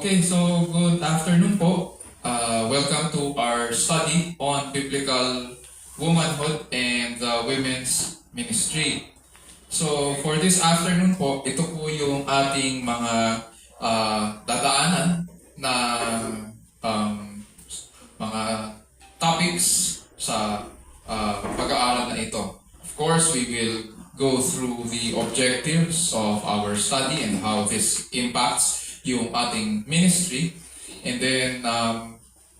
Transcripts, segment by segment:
Okay, so good afternoon po. Welcome to our study on biblical womanhood and the women's ministry. So for this afternoon po, ito po yung ating mga dadaanan na mga topics sa pag-aaral na ito. Of course, we will go through the objectives of our study and how this impacts yung ating ministry. And then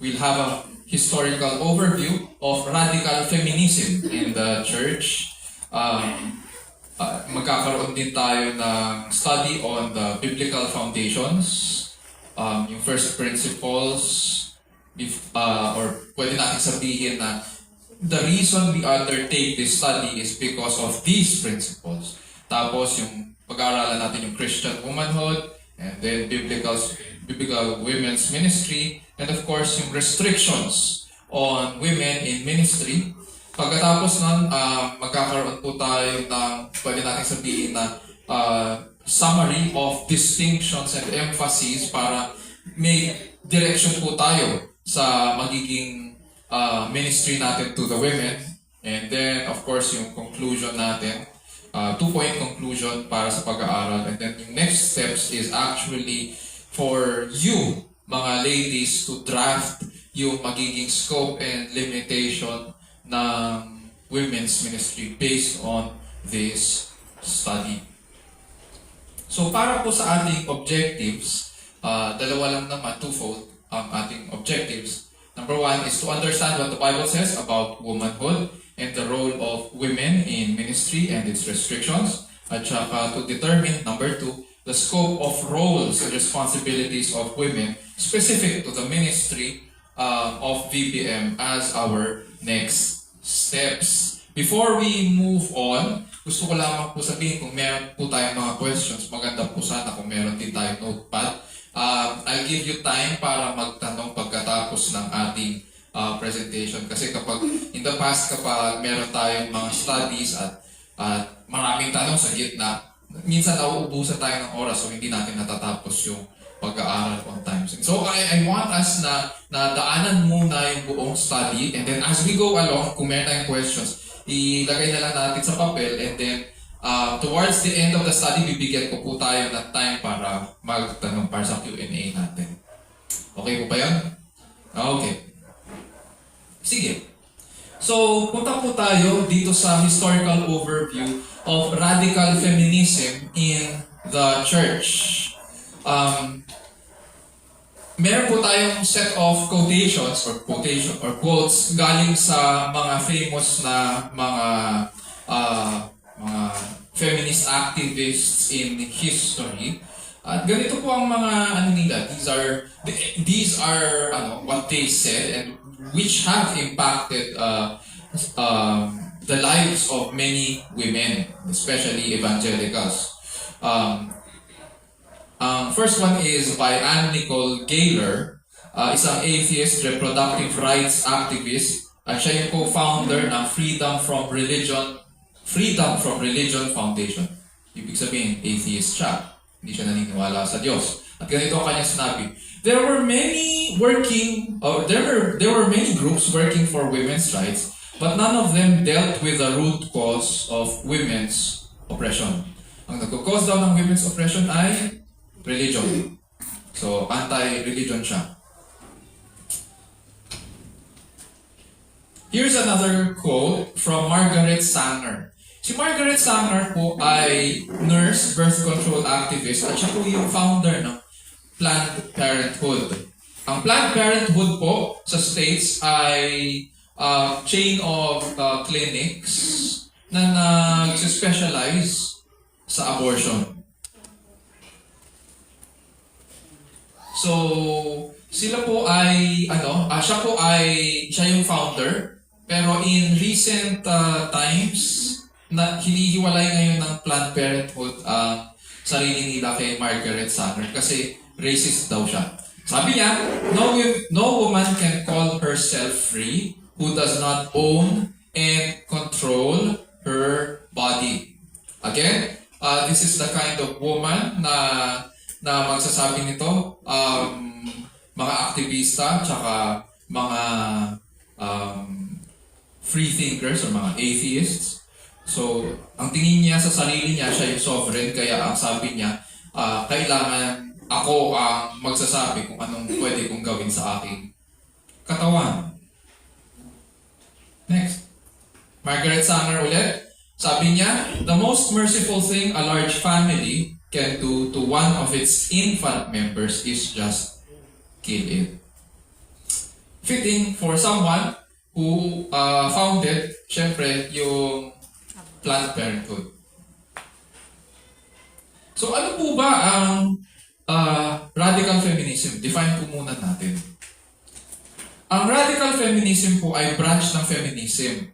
we'll have a historical overview of radical feminism in the church. Magkakaroon din tayo ng study on the biblical foundations, yung first principles, or pwede natin sabihin na the reason we undertake this study is because of these principles. Tapos yung pag-aaralan natin yung Christian womanhood, and then biblical women's ministry, and of course yung restrictions on women in ministry. Pagkatapos nun, magkakaroon po tayo ng, pwede natin sabihin na summary of distinctions and emphases para may direction po tayo sa magiging ministry natin to the women. And then, of course, yung conclusion natin, two-point conclusion para sa pag-aaral. And then yung next steps is actually for you, mga ladies, to draft yung magiging scope and limitation ng women's ministry based on this study. So para po sa ating objectives, dalawa lang naman, twofold ang ating objectives. Number one is to understand what the Bible says about womanhood and the role of women in ministry and its restrictions. At saka to determine, number two, the scope of roles and responsibilities of women specific to the ministry of VBM as our next steps. Before we move on, gusto ko lamang po sabihin kung meron po tayong mga questions, maganda po sana kung meron din tayong notepad. I'll give you time para magtanong pagkatapos ng ating presentation. Kasi kapag in the past, kapag meron tayong mga studies at maraming tanong sa gitna, minsan nauubusan tayo ng oras so hindi natin natatapos yung pag-aaral on time. So I want us na daanan muna yung buong study, and then as we go along, kung meron tayong questions, ilagay na lang natin sa papel, and then towards the end of the study, bibigyan ko po tayo ng time para magtanong para sa Q&A natin. Okay po ba yun? Okay. Sige. So, punta po tayo dito sa historical overview of radical feminism in the church. Meron po tayong set of quotations or quotes galing sa mga famous na mga feminist activists in history. At ganito po ang mga nila. These are what they said and which have impacted the lives of many women, especially evangelicals. First one is by Anne Nicole Gaylor, isang atheist reproductive rights activist, at siya yung co-founder ng Freedom from Religion Foundation. Ibig sabihin, atheist siya. Hindi siya naniniwala sa Diyos. At ganito ang kanyang sinabi, there were many groups working for women's rights, but none of them dealt with the root cause of women's oppression. Ang nagko-cause daw ng women's oppression ay religion. So, anti-religion siya. Here's another quote from Margaret Sanger. Si Margaret Sanger po ay nurse, birth control activist, at siya po yung founder ng Planned Parenthood. Ang Planned Parenthood po sa States ay chain of clinics na nag-specialize sa abortion. So, sila po ay, siya yung founder, pero in recent times, hinihiwalay ngayon ng Planned Parenthood ang sarili nila kay Margaret Sanger kasi racist daw siya. Sabi niya, no woman can call herself free who does not own and control her body. Again, this is the kind of woman na na magsasabi nito, mga aktivista, tsaka mga free thinkers or mga atheists. So, ang tingin niya sa sarili niya, siya yung sovereign, kaya ang sabi niya, kailangan ako ang magsasabi kung anong pwede kong gawin sa aking katawan. Next. Margaret Sanger ulit. Sabi niya, the most merciful thing a large family can do to one of its infant members is just kill it. Fitting for someone who founded, syempre, yung Planned Parenthood. So ano po ba ang radical feminism? Define po muna natin. Ang radical feminism po ay branch ng feminism.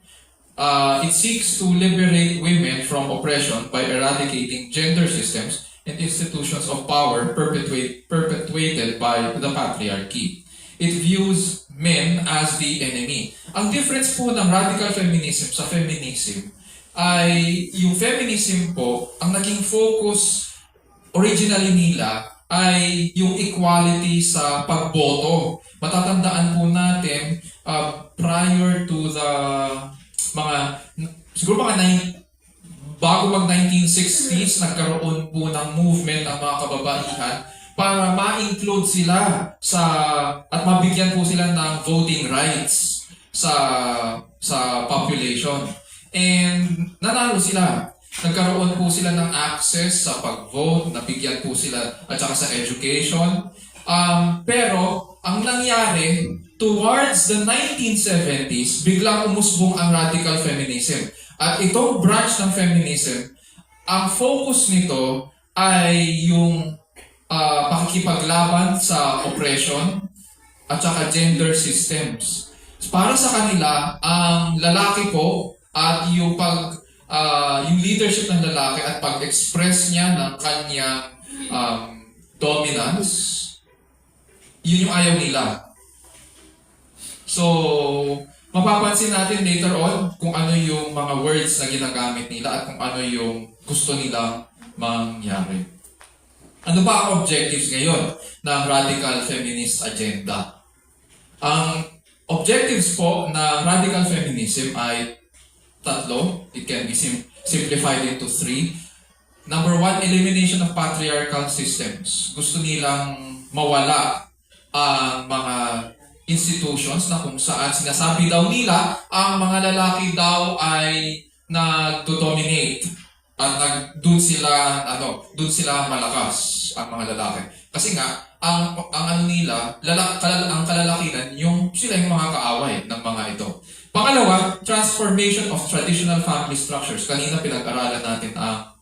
It seeks to liberate women from oppression by eradicating gender systems and institutions of power perpetuated by the patriarchy. It views men as the enemy. Ang difference po ng radical feminism sa feminism ay yung feminism po, ang naging focus originally nila ay yung equality sa pagboto. Matatandaan po natin prior to the siguro bago mag-1960s, nagkaroon po ng movement ang mga kababaihan para ma-include sila at mabigyan po sila ng voting rights sa population. And nanalo sila. Nagkaroon po sila ng access sa pag-vote, nabigyan po sila at saka sa education. Pero ang nangyari, towards the 1970s, biglang umusbong ang radical feminism. At itong branch ng feminism, ang focus nito ay yung pakikipaglaban sa oppression at saka gender systems. Para sa kanila, ang lalaki po at yung leadership ng lalaki at pag-express niya ng kanyang dominance, yun yung ayaw nila. So, mapapansin natin later on kung ano yung mga words na ginagamit nila at kung ano yung gusto nilang mangyari. Ano ba ang objectives ngayon ng radical feminist agenda? Ang objectives po ng radical feminism ay tatlo. It can be simplified into 3. Number 1, elimination of patriarchal systems. Gusto nilang mawala ang mga institutions na kung saan sinasabi daw nila ang mga lalaki daw ay nagdo-dominate at doon sila malakas ang mga lalaki. Kasi nga ang kalalakihan sila yung mga kaaway ng mga ito. Pangalawa, transformation of traditional family structures. Kanina pinag-aralan natin ang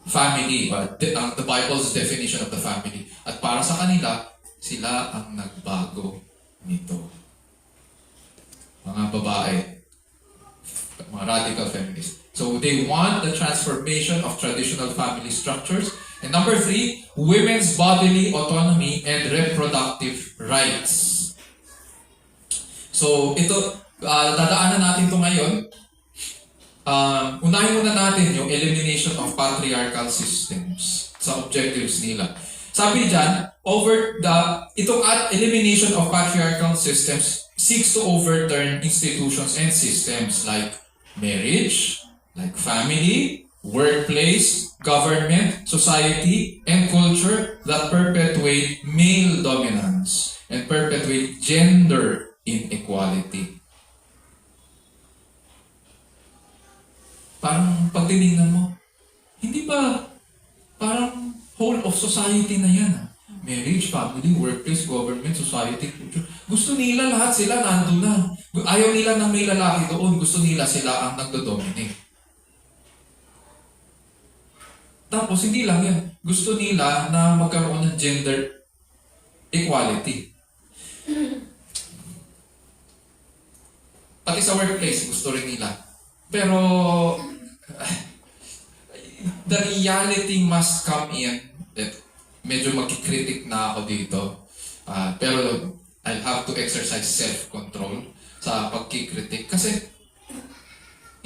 family, the Bible's definition of the family. At para sa kanila, sila ang nagbago nito. Mga babae, mga radical feminists. So they want the transformation of traditional family structures. And number 3, women's bodily autonomy and reproductive rights. So ito, dadaanan natin ito ngayon. Unahin muna natin yung elimination of patriarchal systems sa objectives nila. Sabi dyan, itong elimination of patriarchal systems seeks to overturn institutions and systems like marriage, like family, workplace, government, society, and culture that perpetuate male dominance and perpetuate gender inequality. Parang pagtinignan mo, hindi ba parang whole of society na yan? Marriage, family, workplace, government, society, culture. Gusto nila lahat sila nandun na. Ayaw nila ng may lalaki doon. Gusto nila sila ang nagdodominate. Tapos hindi lang yan. Gusto nila na magkaroon ng gender equality. Pati sa workplace, gusto rin nila. Pero the reality must come in. Medyo magkikritik na ako dito. Pero I'll have to exercise self-control sa pagkikritik. Kasi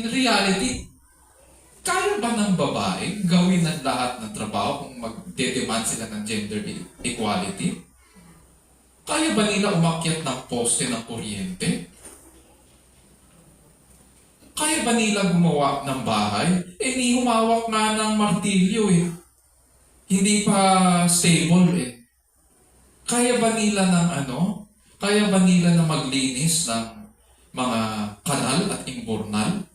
in reality, kaya ba ng babae gawin ang lahat ng trabaho kung nagde-demand sila ng gender equality? Kaya ba nila umakyat ng poste ng kuryente? Kaya ba nila gumawa ng bahay? Ni humawak nga ng martilyo eh. Hindi pa stable eh. Kaya ba nila ng ano? Kaya ba nila na maglinis ng mga kanal at imburnal?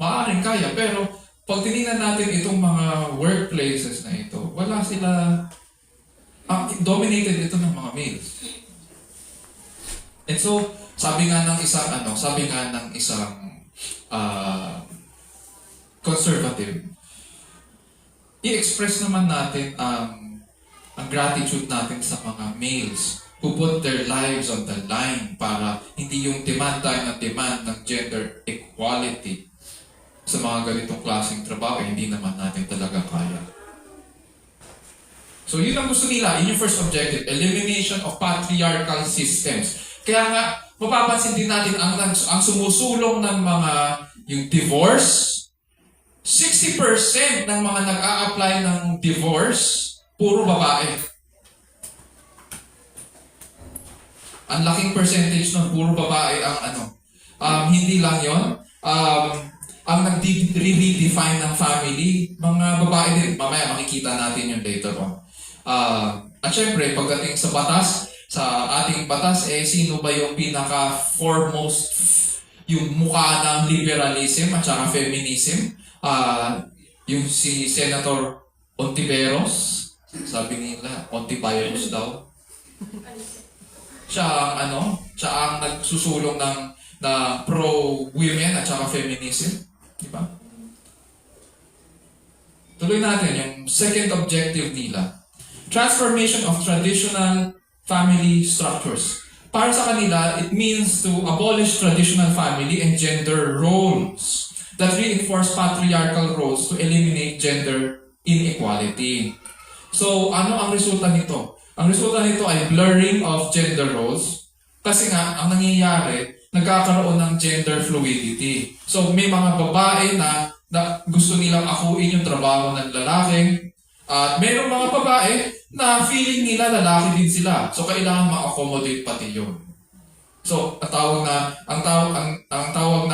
Maaaring kaya, pero pag tinignan natin itong mga workplaces na ito, wala sila, dominated ito ng mga males. And so, sabi nga ng isang conservative, i-express naman natin ang gratitude natin sa mga males who put their lives on the line para hindi yung demand ng gender equality sa mga ganitong klaseng trabaho, hindi naman natin talaga kaya. So yun ang gusto nila, yun yung first objective, elimination of patriarchal systems. Kaya nga, mapapansin din natin ang sumusulong ng mga, yung divorce, 60% ng mga nag-a-apply ng divorce, puro babae. Ang laking percentage ng puro babae ang hindi lang yon. Ang nag-redefine ng family, mga babae din. Mamaya makikita natin yun later on. At syempre, pagdating sa batas, sa ating batas, sino ba yung pinaka-foremost, yung mukha ng liberalism at saka feminism? Yung si Senator Ontiveros, sabi nila, Ontiveros daw. Siya ang nagsusulong na pro-women at saka feminism. Diba? Tuloy natin yung second objective nila. Transformation of traditional family structures. Para sa kanila, it means to abolish traditional family and gender roles that reinforce patriarchal roles to eliminate gender inequality. So, ano ang resulta nito? Ang resulta nito ay blurring of gender roles kasi nga, ang nangyayari, nagkakaroon ng gender fluidity. So, may mga babae na gusto nilang akuin yung trabaho ng lalaki. At mayroong mga babae na feeling nila lalaki din sila. So, kailangan ma-accommodate pati yun. So, ang tawag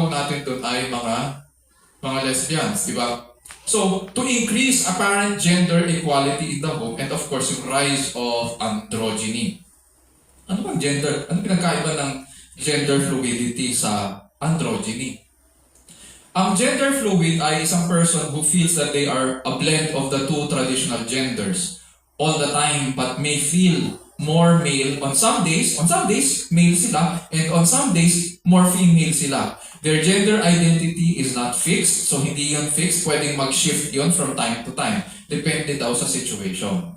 natin doon ay mga lesbians, di ba? So, to increase apparent gender equality in the home and of course, yung rise of androgyny. Ano bang gender? Ano pinagkaiba ng gender fluidity sa androgyny? Ang gender fluid ay isang person who feels that they are a blend of the two traditional genders all the time but may feel more male on some days male sila and on some days more female sila. Their gender identity is not fixed, so hindi yun fixed, pwedeng mag-shift yun from time to time. Depende daw sa situation.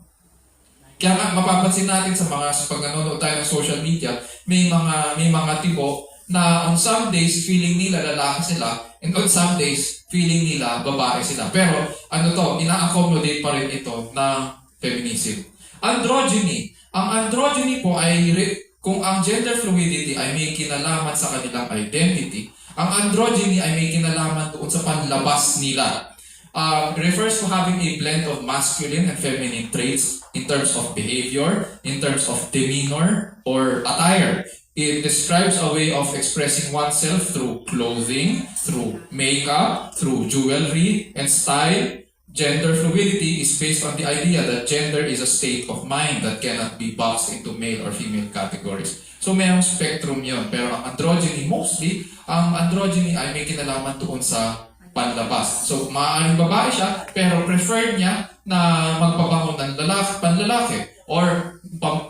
Kaya nga, mapapansin natin pag nanonood tayo ng social media, may mga tipo na on some days, feeling nila lalaki sila, and on some days, feeling nila babae sila. Pero, ina-accommodate pa rin ito ng feminism. Androgyny. Ang androgyny po ay, kung ang gender fluidity ay may kinalaman sa kanilang identity, ang androgyny ay may kinalaman doon sa panlabas nila. Refers to having a blend of masculine and feminine traits in terms of behavior, in terms of demeanor, or attire. It describes a way of expressing oneself through clothing, through makeup, through jewelry, and style. Gender fluidity is based on the idea that gender is a state of mind that cannot be boxed into male or female categories. So mayroong spectrum yun. Pero ang androgyny, ang androgyny ay may kinalaman doon sa panlabas. So maaaring babae siya, pero preferred niya na magpabango ng panlalaki. Or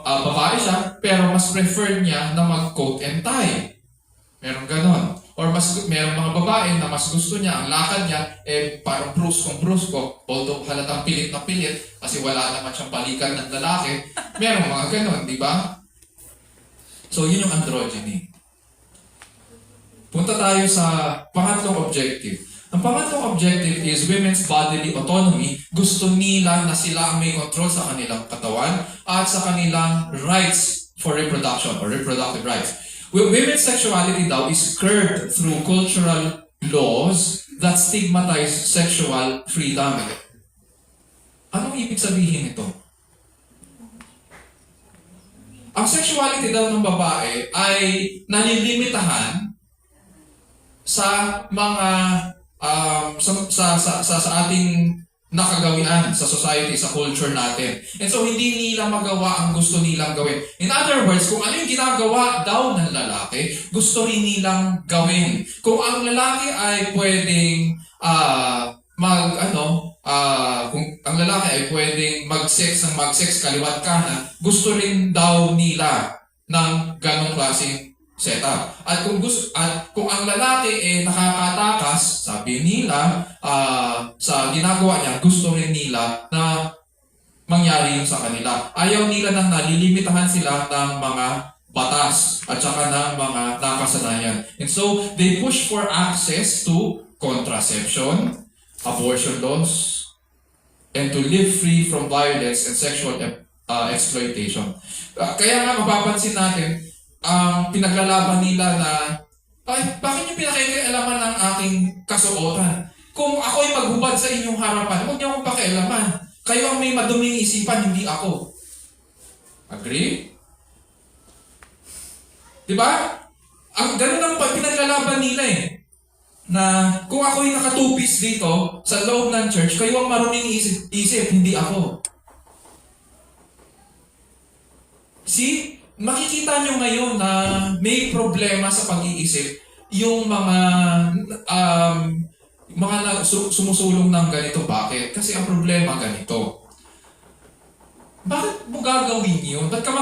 babae siya, pero mas preferred niya na mag-coat and tie. Meron ganon. Or merong mga babae na mas gusto niya, ang lakad niya, parang brusko, although halatang pilit na pilit, kasi wala naman siyang balikan ng lalaki, merong mga ganon, di ba? So, yun yung androgyny. Punta tayo sa pangatlong objective. Ang pangatlong objective is women's bodily autonomy. Gusto nila na sila ang may control sa kanilang katawan at sa kanilang rights for reproduction or reproductive rights. Women's sexuality daw is curbed through cultural laws that stigmatize sexual freedom. Anong ibig sabihin nito? Ang sexuality daw ng babae ay nalilimitahan sa mga sa ating nakagawian sa society, sa culture natin. And so, hindi nila magawa ang gusto nilang gawin. In other words, kung ano yung ginagawa daw ng lalaki, gusto rin nilang gawin. Kung ang lalaki ay pwedeng kung ang lalaki ay pwedeng mag-sex kaliwat kanan, gusto rin daw nila ng ganong klaseng setup. At kung ang lalaki nakakatakas, sabi nila, sa ginagawa niya, gusto rin nila na mangyari yun sa kanila. Ayaw nila nang nalilimitahan sila ng mga batas at saka ng mga nakasanayan. And so, they push for access to contraception, abortion laws, and to live free from violence and sexual exploitation. Kaya nga mapapansin natin, ang pinaglalaban nila na, ay, bakit niyo pinakikialaman ng aking kasuotan? Kung ako'y maghubad sa inyong harapan, huwag niyo akong pakialaman. Kayo ang may maduming isipan, hindi ako. Agree? Diba? Ganun ang pinaglalaban nila na kung ako'y nakatupis dito sa loob ng church, kayo ang maruming isip, hindi ako. See? Makikita nyo ngayon na may problema sa pag-iisip yung mga sumusulong ng ganito. Bakit? Kasi ang problema ganito. Bakit mo gagawin yun? Ba't ka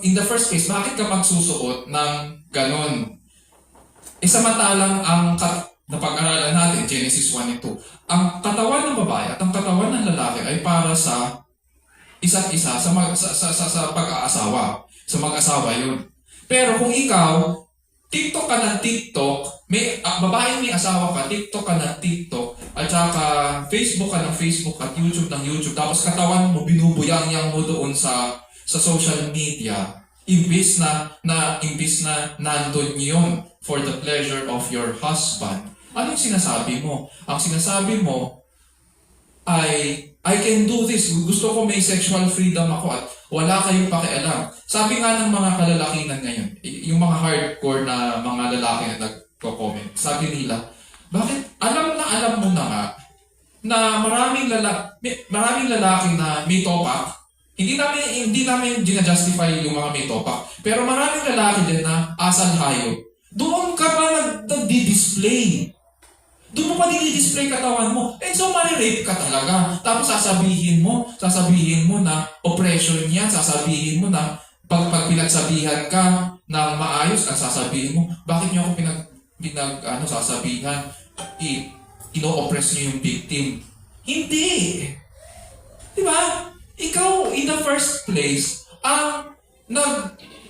in the first place, bakit ka magsusuot ng ganon? Samantalang napag-aralan natin, Genesis 1 and 2, ang katawan ng babae at ang katawan ng lalaki ay para sa isa't isa sa pag-aasawa. Sa mag-asawa yun. Pero kung ikaw, TikTok ka ng TikTok, babae may asawa ka, TikTok ka ng TikTok, at saka Facebook ka ng Facebook at YouTube ng YouTube, tapos katawan mo, binubuyang-yang mo doon sa social media, imbis na nandun yun for the pleasure of your husband. Ano yung sinasabi mo? Ang sinasabi mo ay, I can do this. Gusto ko may sexual freedom ako at wala kayong pakialam. Sabi nga ng mga kalalakinan ngayon, yung mga hardcore na mga lalaki na nagko-comment, sabi nila, bakit alam mo na nga na maraming lalaki na may topak, hindi namin ginajustify yung mga may topak, pero maraming lalaki din na asal hayop. Doon ka ba nagdi-display? Doon mo pa display katawan mo. So, marirape ka talaga. Tapos sasabihin mo na oppression yan, sasabihin mo na pag pinagsabihan ka ng maayos, at sasabihin mo, bakit niyo ako sasabihan, ino-oppress niyo yung victim. Hindi! Diba? Ikaw, in the first place,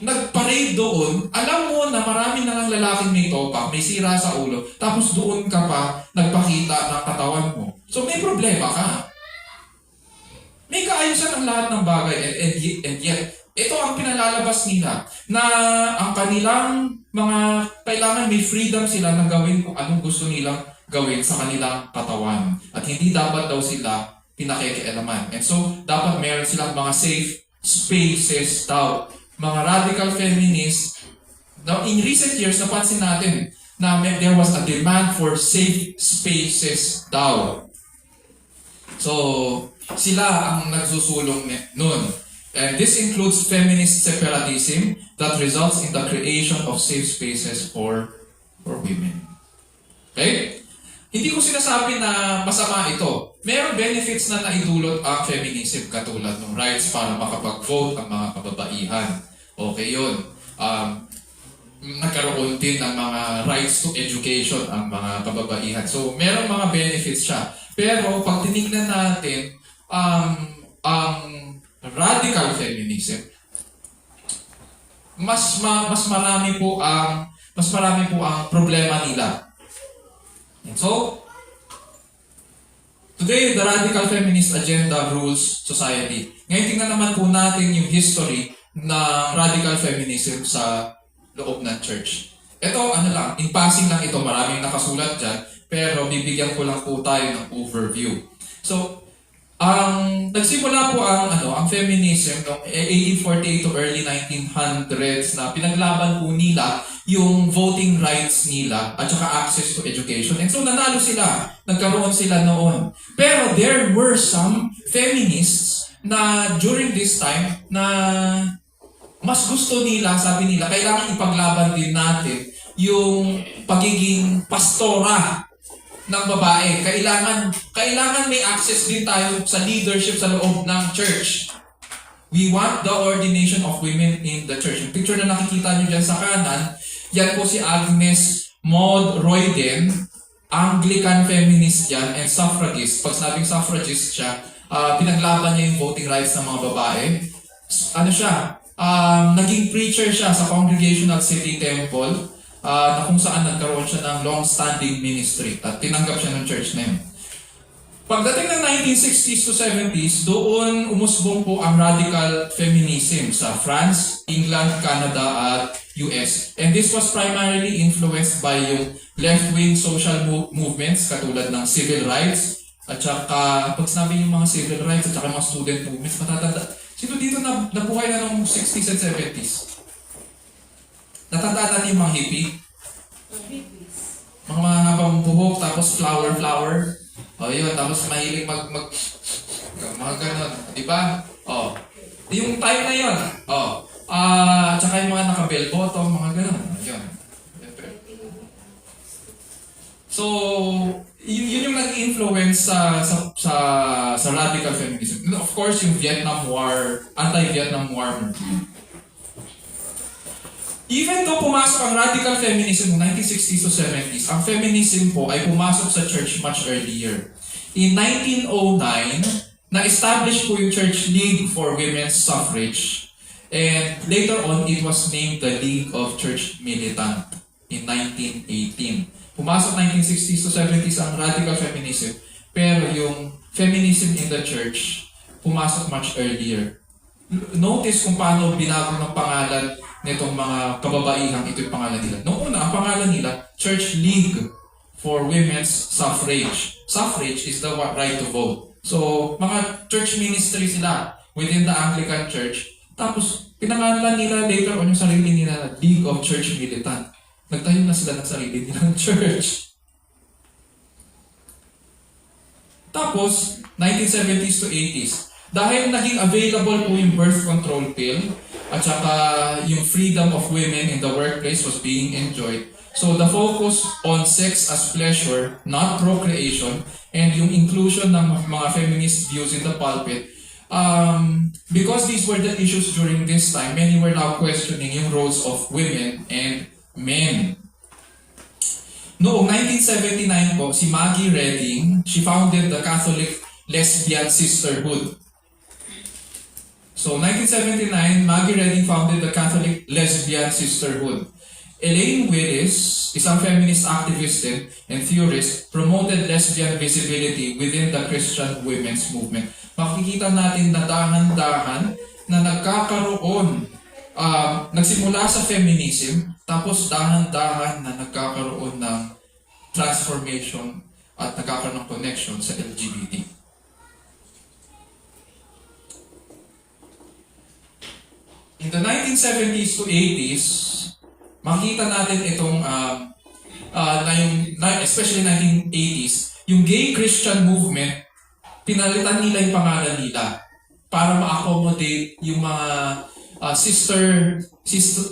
nagparade doon, alam mo na marami na ng lalaking may topak, may sira sa ulo, tapos doon ka pa nagpakita ng katawan mo. So may problema ka. May kaayusan ang lahat ng bagay, and yet, ito ang pinalalabas nila, na ang kanilang kailangan may freedom sila na gawin kung anong gusto nilang gawin sa kanilang katawan. At hindi dapat daw sila pinakikialaman. And so, dapat meron silang mga safe spaces daw. Mga radical feminists, now in recent years, napansin natin na there was a demand for safe spaces daw. So, sila ang nagsusulong nun. And this includes feminist separatism that results in the creation of safe spaces for women. Okay? Hindi ko sinasabi na masama ito. Mayroong benefits na naidulot ang feminism katulad ng rights para makapag-vote ang mga kababaihan. Okay yun. Nagkaroon din ng mga rights to education ang mga kababaihan. So, merong mga benefits siya. Pero, pag tinignan natin ang radical feminism, mas marami po ang problema nila. And so, today, the radical feminist agenda rules society. Ngayon, tingnan naman po natin yung history na radical feminism sa loob ng church. Ito, ano lang, in passing lang ito, maraming nakasulat dyan, pero bibigyan ko lang po tayo ng overview. So, nagsimula po ang feminism noong 1848 to early 1900s na pinaglaban po nila yung voting rights nila at saka access to education. And so nanalo sila, nagkaroon sila noon. Pero there were some feminists na during this time na mas gusto nila, sabi nila, kailangan ipaglaban din natin yung pagiging pastora ng babae. Kailangan may access din tayo sa leadership sa loob ng church. We want the ordination of women in the church. Yung picture na nakikita nyo dyan sa kanan, yan po si Agnes Maud Royden, Anglican feminist yan, and suffragist. Pag sinabing suffragist siya, pinaglaban niya yung voting rights ng mga babae. Ano siya? Naging preacher siya sa Congregational City Temple, na kung saan nagkaroon siya ng long-standing ministry at tinanggap siya ng church na yun. Pagdating ng 1960s to 70s, doon umusbong po ang radical feminism sa France, England, Canada at US. And this was primarily influenced by yung left-wing social movements katulad ng civil rights at saka pag sinabi yung mga civil rights at saka mga student movements, matatanda. Sino dito na nabuhay na ng 60s and 70s? Natandaan yung mga hippie? Mga habang buhok, tapos flower. O yun, tapos mahilig mga ganon. Diba? O. Yung time na yun. O. Tsaka yung mga naka-bell bottom, mga ganon. Yun. So, yun yung nag-influence sa radical feminism. Of course, yung Vietnam War, anti-Vietnam War movement. Even though pumasok ang radical feminism noong 1960s to 70s, ang feminism po ay pumasok sa church much earlier. In 1909, na-establish po yung Church League for Women's Suffrage. And later on, it was named the League of Church Militant in 1918. Pumasok 1960s to 70s ang radical feminism, pero yung feminism in the church, pumasok much earlier. Notice kung paano binago ng pangalan nitong mga kababaihang ito yung pangalan nila. Noong una, ang pangalan nila, Church League for Women's Suffrage. Suffrage is the right to vote. So, mga church ministry sila within the Anglican Church. Tapos, pinangalan nila later on yung sarili nila, League of Church Militant. Nagtayo na sila ng sarili nilang church. Tapos, 1970s to 80s, dahil naging available po yung birth control pill at saka yung freedom of women in the workplace was being enjoyed. So the focus on sex as pleasure, not procreation, and yung inclusion ng mga feminist views in the pulpit, because these were the issues during this time, many were now questioning yung roles of women and men. Noong 1979 po, si Maggie Redding, she founded the Catholic Lesbian Sisterhood. So, 1979, Maggie Redding founded the Catholic Lesbian Sisterhood. Elaine Willis, isang feminist activist and theorist, promoted lesbian visibility within the Christian women's movement. Makikita natin na dahan-dahan na nagkakaroon, nagsimula sa feminism, tapos dahan-dahan na nagkakaroon ng transformation at nagkakaroon ng connection sa LGBT. In the 1970s to 80s, makita natin itong, especially 1980s, yung gay Christian movement, pinalitan nila yung pangalan nila para ma-accommodate yung mga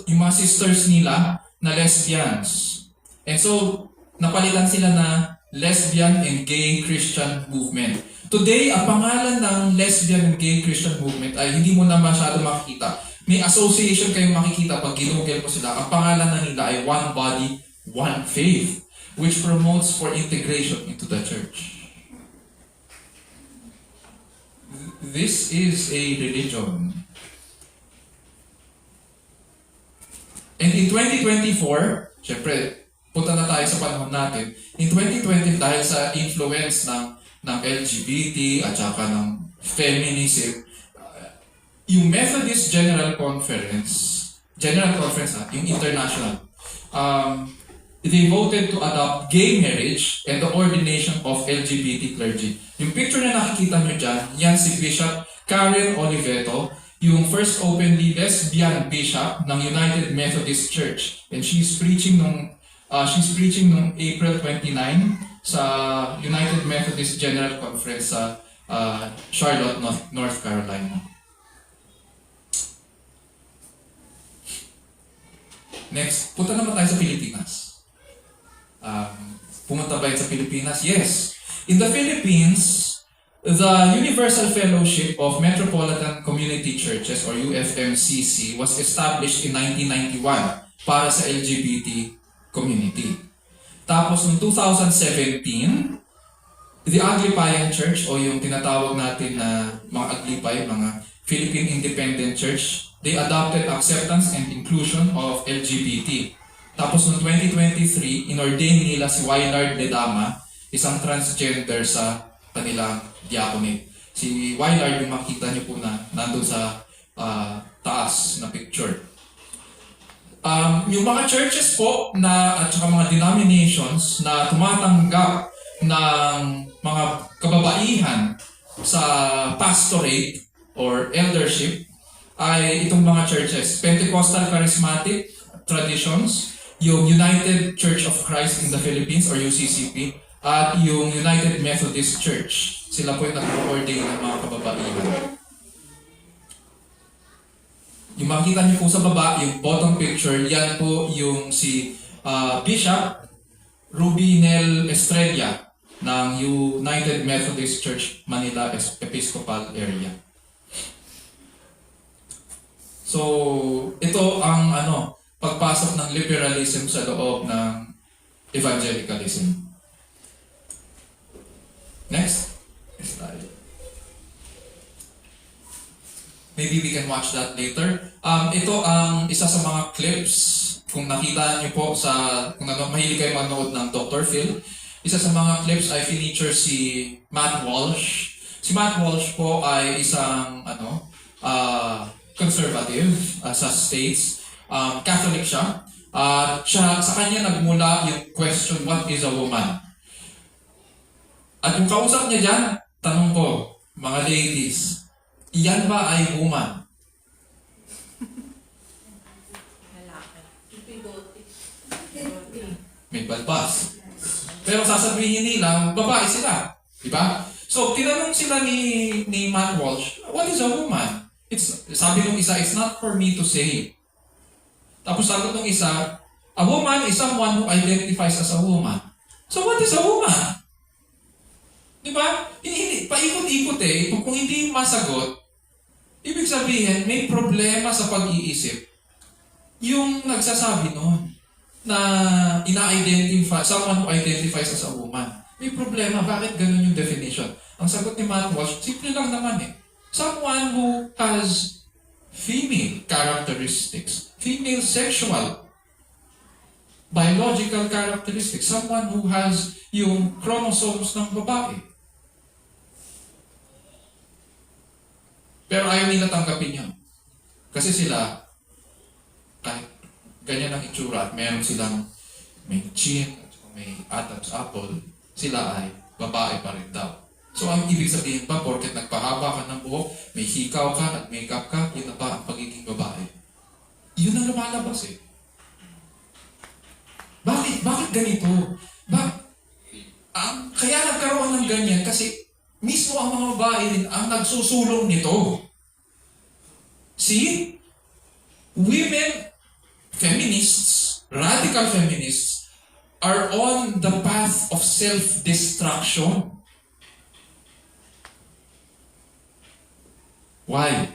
yung mga sisters nila na lesbians. And so, napalitan sila na lesbian and gay Christian movement. Today, ang pangalan ng lesbian and gay Christian movement ay hindi mo na masyado makikita. May association kayong makikita pag ginugel mo sila. Ang pangalan na nila ay One Body, One Faith, which promotes for integration into the church. This is a religion. And in 2024, syempre, punta na tayo sa panahon natin. In 2020, dahil sa influence ng LGBT at saka ng feminism, yung Methodist General Conference yung international, they voted to adopt gay marriage and the ordination of LGBT clergy. Yung picture na nakikita nyo dyan, yan si Bishop Karen Oliveto, yung first openly lesbian bishop ng United Methodist Church. And she's preaching nung April 29 sa United Methodist General Conference sa Charlotte, North Carolina. Next, punta naman tayo sa Pilipinas. Pumunta ba yun sa Pilipinas? Yes. In the Philippines, the Universal Fellowship of Metropolitan Community Churches or UFMCC was established in 1991 para sa LGBT community. Tapos, noong 2017, the Aglipayan Church o yung tinatawag natin na mga Aglipay, mga Philippine Independent Church, they adopted acceptance and inclusion of LGBT. Tapos noong 2023, inordain nila si Wylard Ledama, isang transgender sa kanilang diaconate. Si Wylard, yung makita niyo po na nandun sa taas na picture. Yung mga churches po na, at saka mga denominations na tumatanggap ng mga kababaihan sa pastorate or eldership ay itong mga churches. Pentecostal Charismatic Traditions, yung United Church of Christ in the Philippines or UCCP, at yung United Methodist Church. Sila po yung nag-ordain ng mga kababaihan. Yung makikita niyo po sa baba, yung bottom picture, yan po yung si Bishop Ruby Nel Estrella ng United Methodist Church Manila Episcopal Area. So, ito ang pagpasok ng liberalism sa loob ng evangelicalism. Next. Next slide. Maybe we can watch that later. Ito ang isa sa mga clips. Kung nakita niyo po kung mahilig kayo manood ng Dr. Phil, isa sa mga clips ay feature si Matt Walsh. Si Matt Walsh po ay isang conservative sa States. Catholic siya. Sa kanya nagmula yung question, what is a woman? At yung kausap niya dyan, tanong ko, mga ladies, iyan ba ay woman? May balbas. Pero sasabihin nila, babae sila. Diba? So, tinanong sila ni Matt Walsh, what is a woman? Sabi nung isa, it's not for me to say. Tapos sabi nung isa, a woman is someone who identifies as a woman. So what is a woman? Diba? Paikot-ikot eh. Kung hindi masagot, ibig sabihin, may problema sa pag-iisip. Yung nagsasabi noon na ina-identify, someone who identifies as a woman. May problema. Bakit ganun yung definition? Ang sagot ni Matt Walsh, simple lang naman eh. Someone who has female characteristics, female sexual, biological characteristics, someone who has yung chromosomes ng babae. Pero ayaw nila tanggapin yun. Kasi sila, kahit ganyan ang itsura at meron silang may chin, may Adam's apple, sila ay babae pa rin daw. So, ang ibig sabihin ba, porket nagpahaba ka ng buhok, may hikaw ka, nag-makeup ka, yun na ba ang pagiging babae? Yun ang lumalabas eh. Bakit ganito? Kaya nagkaroon ng ganyan kasi mismo ang mga babae rin ang nagsusulong nito. See? Women, feminists, radical feminists, are on the path of self-destruction. Why?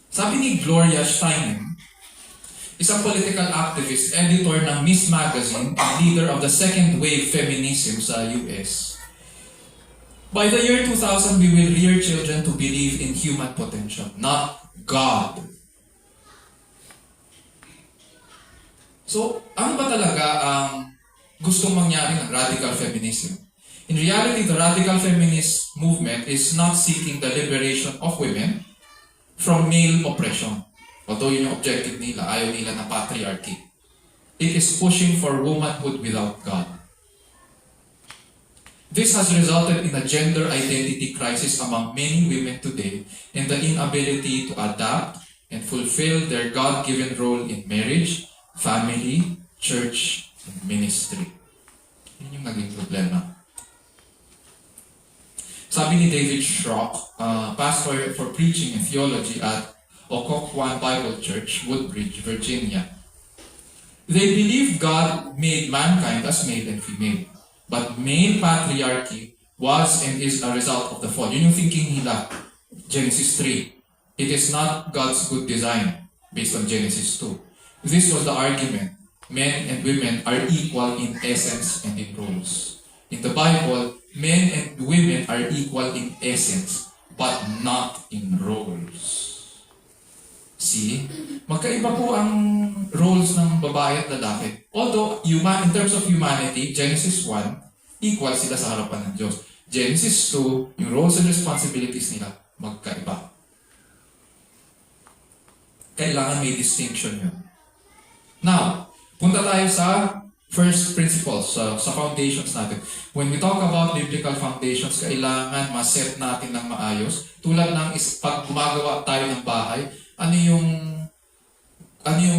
Sabi ni Gloria Steinem, isang political activist, editor ng Miss Magazine, and leader of the second wave feminism sa US, by the year 2000, we will rear children to believe in human potential, not God. So, ano ba talaga ang gustong mangyari ng radical feminism? In reality, the radical feminist movement is not seeking the liberation of women from male oppression. Although yun yung objective nila, ayaw nila ng patriarchy. It is pushing for womanhood without God. This has resulted in a gender identity crisis among many women today and the inability to adapt and fulfill their God-given role in marriage, family, church, and ministry. Yun yung naging problema. Sabi ni David Schrock, pastor for preaching and theology at Occoquan Bible Church, Woodbridge, Virginia. They believe God made mankind as male and female. But male patriarchy was and is a result of the fall. Yun yung thinking nila. Genesis 3. It is not God's good design based on Genesis 2. This was the argument. Men and women are equal in essence and in roles. In the Bible, men and women are equal in essence, but not in roles. See? Magkaiba po ang roles ng babae at lalaki. Although, in terms of humanity, Genesis 1, equal sila sa harapan ng Diyos. Genesis 2, yung roles and responsibilities nila, magkaiba. Kailangan may distinction yun. Now, punta tayo sa first principles, sa foundations natin. When we talk about biblical foundations, kailangan ma-set natin ng maayos. Tulad ng pag gumagawa tayo ng bahay, ano yung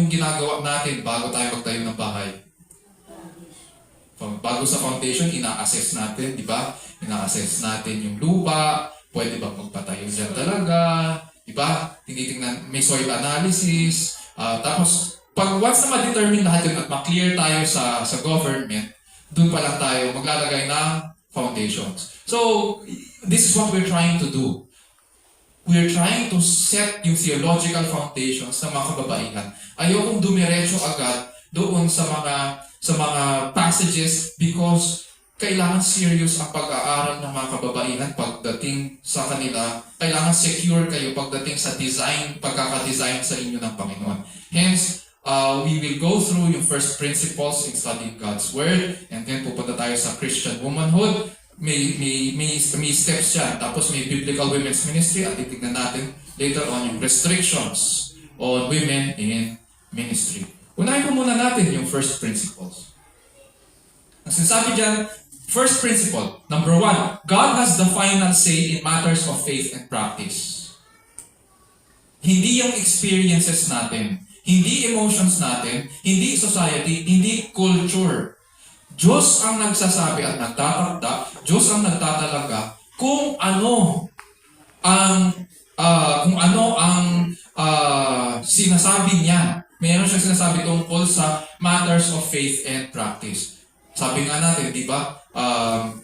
ginagawa natin bago tayo magtayo ng bahay? Bago sa foundation, ina-assess natin, di ba? Ina-assess natin yung lupa, pwede bang magpatayo dyan talaga, di ba? Tinitingnan, may soil analysis, tapos once na ma-determine lahat yun at ma-clear tayo sa government, doon pa lang tayo maglalagay ng foundations. So, this is what we're trying to do. We're trying to set yung theological foundations ng mga kababaihan. Ayokong dumiretso agad doon sa mga passages because kailangan serious ang pag-aaral ng mga kababaihan pagdating sa kanila. Kailangan secure kayo pagdating sa pagkakadesign sa inyo ng Panginoon. Hence, we will go through yung first principles in studying God's Word, and then pupunta tayo sa Christian womanhood. May steps yan. Tapos may biblical women's ministry at titignan natin later on yung restrictions on women in ministry. Unahin po muna natin yung first principles. Ang sinasabi dyan, first principle, number 1, God has the final say in matters of faith and practice. Hindi yung experiences natin, hindi emotions natin, hindi society, hindi culture. Diyos ang nagsasabi at nagtatakda, Diyos ang nagtatalaga kung ano ang sinasabi niya. Mayroon siyang sinasabi tungkol sa matters of faith and practice. Sabi nga natin, di ba?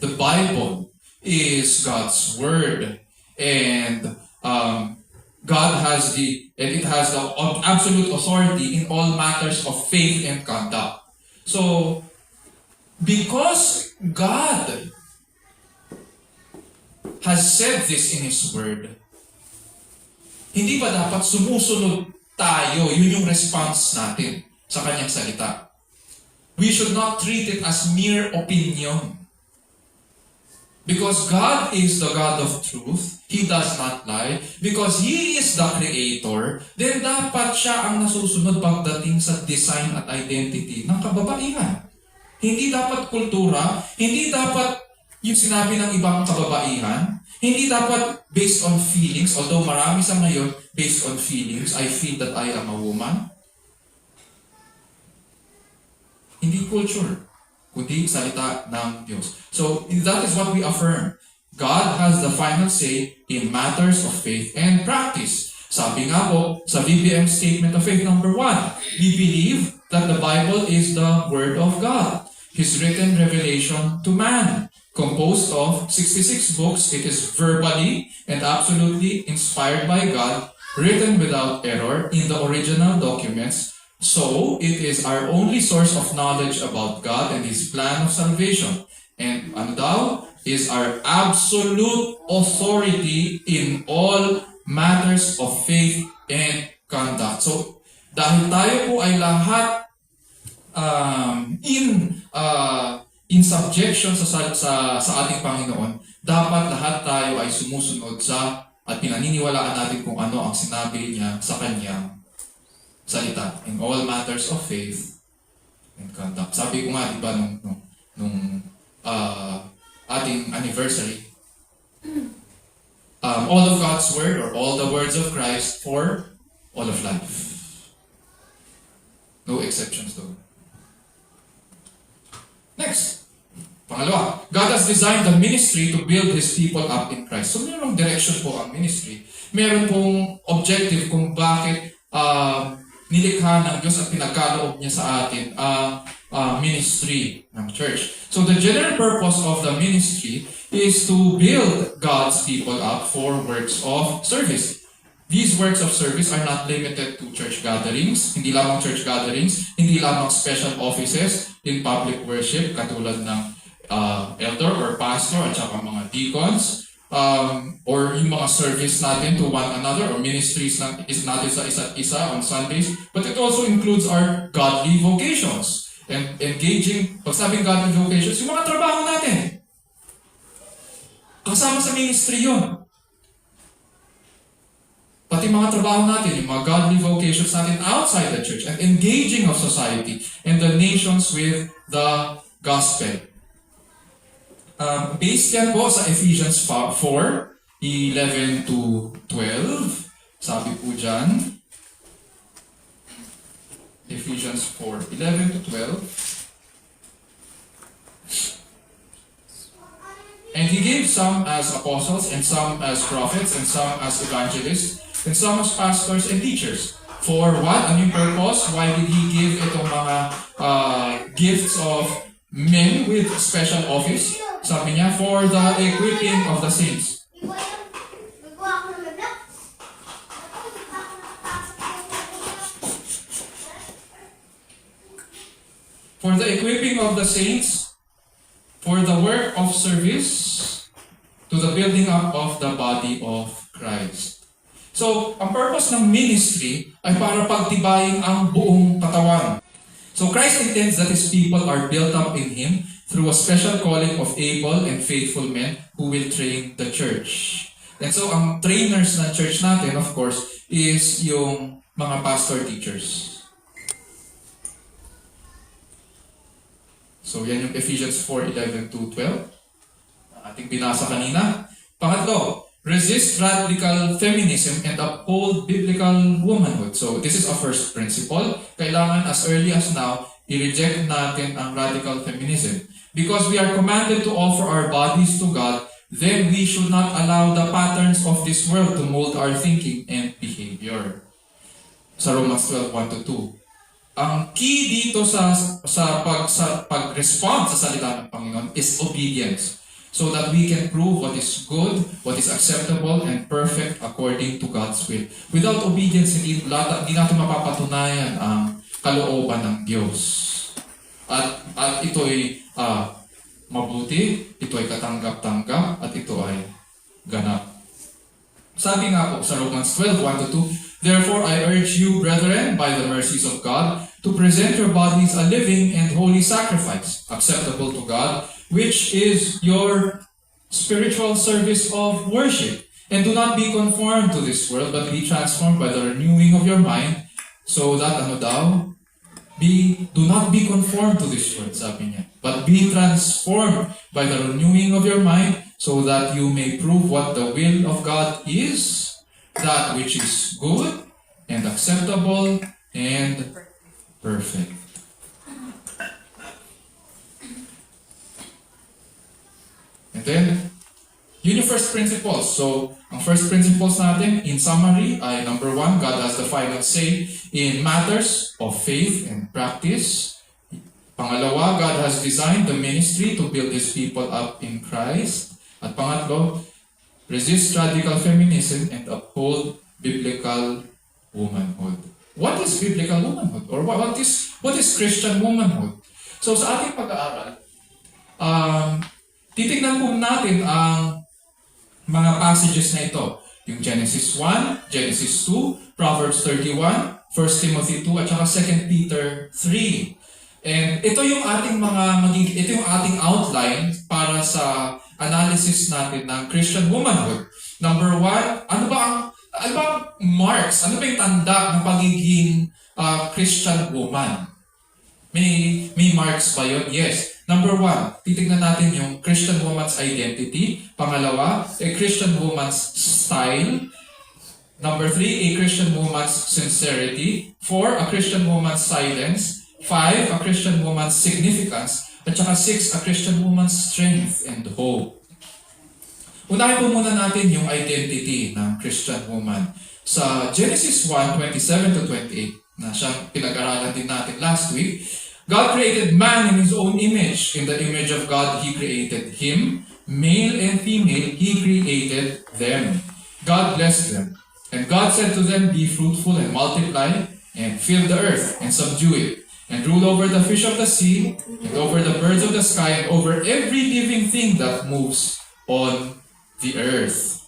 The Bible is God's Word. And God has it has the absolute authority in all matters of faith and conduct. So, because God has said this in His Word, hindi ba dapat sumusunod tayo? Yun yung response natin sa Kanyang salita. We should not treat it as mere opinion. Because God is the God of truth, He does not lie. Because He is the Creator, then dapat siya ang nasusunod pagdating sa design at identity ng kababaihan. Hindi dapat kultura, hindi dapat yung sinabi ng ibang kababaihan, hindi dapat based on feelings, although marami sa ngayon based on feelings, I feel that I am a woman. Hindi culture, kundi salita ng Diyos. So, that is what we affirm. God has the final say in matters of faith and practice. Sabi nga po sa BBM Statement of Faith number 1, we believe that the Bible is the Word of God, His written revelation to man. Composed of 66 books, it is verbally and absolutely inspired by God, written without error in the original documents. So, it is our only source of knowledge about God and His plan of salvation. And is our absolute authority in all matters of faith and conduct. So, dahil tayo po ay lahat in subjection sa ating Panginoon, dapat lahat tayo ay sumusunod sa at pinaniniwalaan natin kung ano ang sinabi niya sa kanyang salita in all matters of faith and conduct. Sabi ko nga, di ba, nung ating anniversary, all of God's Word or all the words of Christ for all of life. No exceptions though. Next. Pangalawa, God has designed the ministry to build His people up in Christ. So mayroong direction po ang ministry. Meron pong objective kung bakit nilikha ng Diyos at pinagkaloob niya sa atin ang ministry ng church. So the general purpose of the ministry is to build God's people up for works of service. These works of service are not limited to church gatherings, hindi lamang church gatherings, hindi lamang special offices in public worship katulad ng elder or pastor at saka mga deacons, or yung mga service natin to one another or ministries natin sa isa't isa on Sundays, but it also includes our godly vocations and engaging, pag sabing godly vocations, yung mga trabaho natin. Kasama sa ministry yun. Pati mga trabaho natin, yung mga godly vocations natin outside the church and engaging of society and the nations with the gospel. Based yan po sa Ephesians 4:11 to 12. Sabi po dyan, Ephesians 4:11 to 12. And He gave some as apostles, and some as prophets, and some as evangelists, and some as pastors and teachers. For what? Ano yung purpose? Why did He give itong mga gifts of men with special office? Sabi niya, for the equipping of the saints. For the equipping of the saints, for the work of service, to the building up of the body of Christ. So, ang purpose ng ministry ay para pagtibayin ang buong katawan. So, Christ intends that His people are built up in Him through a special calling of able and faithful men who will train the church. And so, ang trainers ng church natin, of course, is yung mga pastor teachers. So, yan yung Ephesians 4:11 to 12. Ating binasa kanina. Pangatlo, resist radical feminism and uphold biblical womanhood. So, this is a first principle. Kailangan as early as now, i-reject natin ang radical feminism. Because we are commanded to offer our bodies to God, then we should not allow the patterns of this world to mold our thinking and behavior. Sa Romans 12:1 to 2. Ang key dito sa pag-respond sa salita ng Panginoon is obedience. So that we can prove what is good, what is acceptable, and perfect according to God's will. Without obedience, hindi natin mapapatunayan ang kalooban ng Diyos. At ito'y mabuti, ito'y katanggap-tanggap, at ito ay ganap. Sabi nga po sa Romans 12:1 to 2, therefore I urge you, brethren, by the mercies of God, to present your bodies a living and holy sacrifice, acceptable to God, which is your spiritual service of worship. And do not be conformed to this world, but be transformed by the renewing of your mind, so that, do not be conformed to this world, sabi niya, but be transformed by the renewing of your mind, so that you may prove what the will of God is, that which is good and acceptable and perfect. And then, yun yung first principles. So, ang first principles natin, in summary, ay number 1, God has the final say in matters of faith and practice. Pangalawa, God has designed the ministry to build His people up in Christ. At pangatlo, resist radical feminism and uphold biblical womanhood. What is biblical womanhood? Or what is Christian womanhood? So, sa ating pag-aaral, titignan po natin ang mga passages na ito. Yung Genesis 1, Genesis 2, Proverbs 31, 1 Timothy 2, at saka 2 Peter 3. And ito yung ating outline para sa analysis natin ng Christian womanhood. Number 1, ano ba ang marks? Ano ba yung tanda ng pagiging Christian woman. May marks ba yun? Yes. Number one, titignan natin yung Christian woman's identity. Pangalawa, a Christian woman's style. Number three, a Christian woman's sincerity. Four, a Christian woman's silence. Five, a Christian woman's significance. At saka six, a Christian woman's strength and hope. Unahin po muna natin yung identity ng Christian woman. Sa Genesis 1:27 to 28, na siyang pinag-aralan din natin last week, God created man in His own image. In the image of God, He created him. Male and female, He created them. God blessed them. And God said to them, be fruitful and multiply, and fill the earth, and subdue it, and rule over the fish of the sea, and over the birds of the sky, and over every living thing that moves on the earth.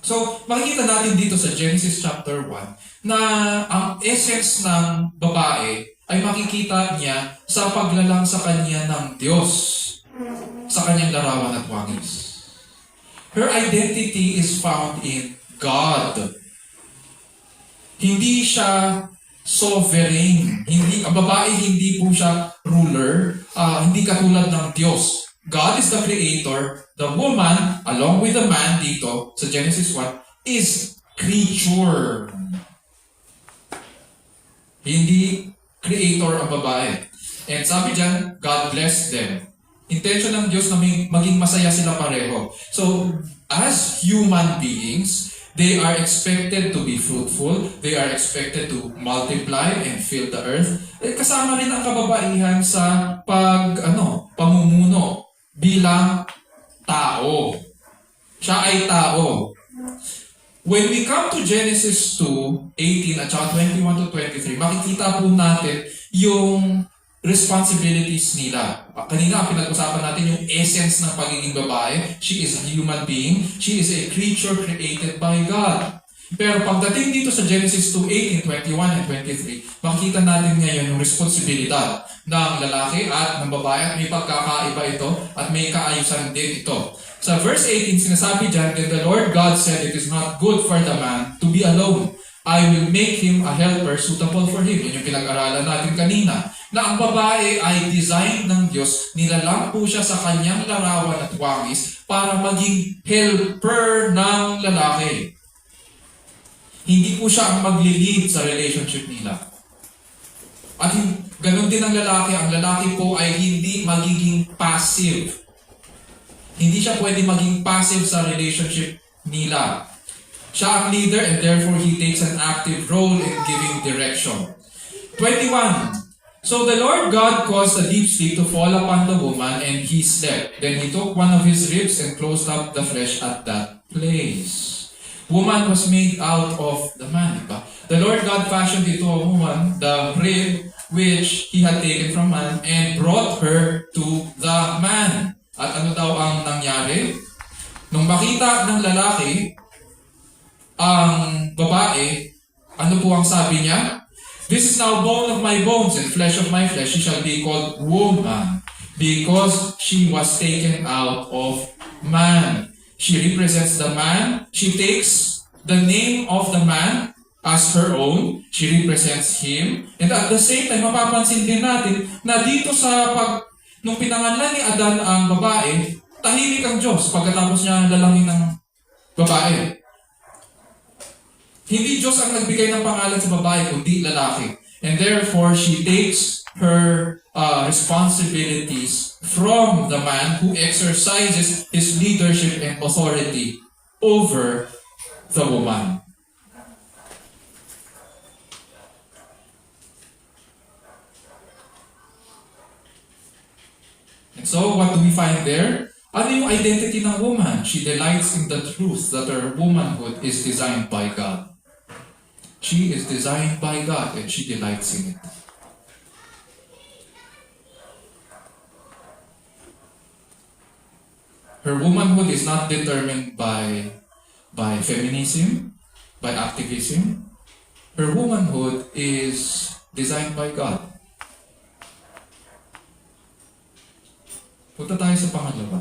So, makikita natin dito sa Genesis chapter 1 na ang essence ng babae ay makikita niya sa paglalang sa kanya ng Diyos, sa kanyang larawan at wangis. Her identity is found in God. Hindi siya sovereign. Ang babae hindi po siya ruler, hindi katulad ng Diyos. God is the creator. The woman, along with the man dito sa Genesis 1, is creature. Hindi creator ang babae. And sabi dyan, God blessed them. Intention ng Diyos na maging masaya sila pareho. So, as human beings, they are expected to be fruitful. They are expected to multiply and fill the earth. Kasama rin ang kababaihan sa pamumuno bilang tao. Siya ay tao. When we come to Genesis 2:18 at saka 21 to 23, makikita po natin yung responsibilities nila. Kanina pinag-usapan natin yung essence ng pagiging babae. She is a human being. She is a creature created by God. Pero pagdating dito sa Genesis 2:18, 21, and 23, makikita natin ngayon yung responsibilidad ng lalaki at ng babae at may pagkakaiba ito at may kaayusan din ito. Sa verse 18, sinasabi dyan, "Then the Lord God said, it is not good for the man to be alone. I will make him a helper suitable for him." Yun yung pinag-aralan natin kanina. Na ang babae ay design ng Diyos, nilalang po siya sa kanyang larawan at wangis para maging helper ng lalaki. Hindi po siya ang magli-lead sa relationship nila. At ganun din ang lalaki. Ang lalaki po ay hindi magiging passive. Hindi siya pwede maging passive sa relationship nila. Siya ang leader and therefore he takes an active role in giving direction. 21. So the Lord God caused a deep sleep to fall upon the woman and he slept. Then he took one of his ribs and closed up the flesh at that place. Woman was made out of the man. Diba? The Lord God fashioned into a woman the rib which he had taken from man and brought her to the man. At ano daw ang nangyari? Nung makita ng lalaki ang babae, ano po ang sabi niya? "This is now bone of my bones and flesh of my flesh. She shall be called woman because she was taken out of man." She represents the man. She takes the name of the man as her own. She represents him. And at the same time, mapapansin din natin na dito nung pinangalan ni Adan ang babae, tahimik ang Diyos pagkatapos niya lalangin ng babae. Hindi Diyos ang nagbigay ng pangalan sa babae, kundi lalaki. And therefore, she takes her responsibilities from the man who exercises his leadership and authority over the woman. And so, what do we find there? Ano yung identity ng woman? She delights in the truth that her womanhood is designed by God. She is designed by God and she delights in it. Her womanhood is not determined by feminism, by activism. Her womanhood is designed by God. Punta tayo sa pangalawa.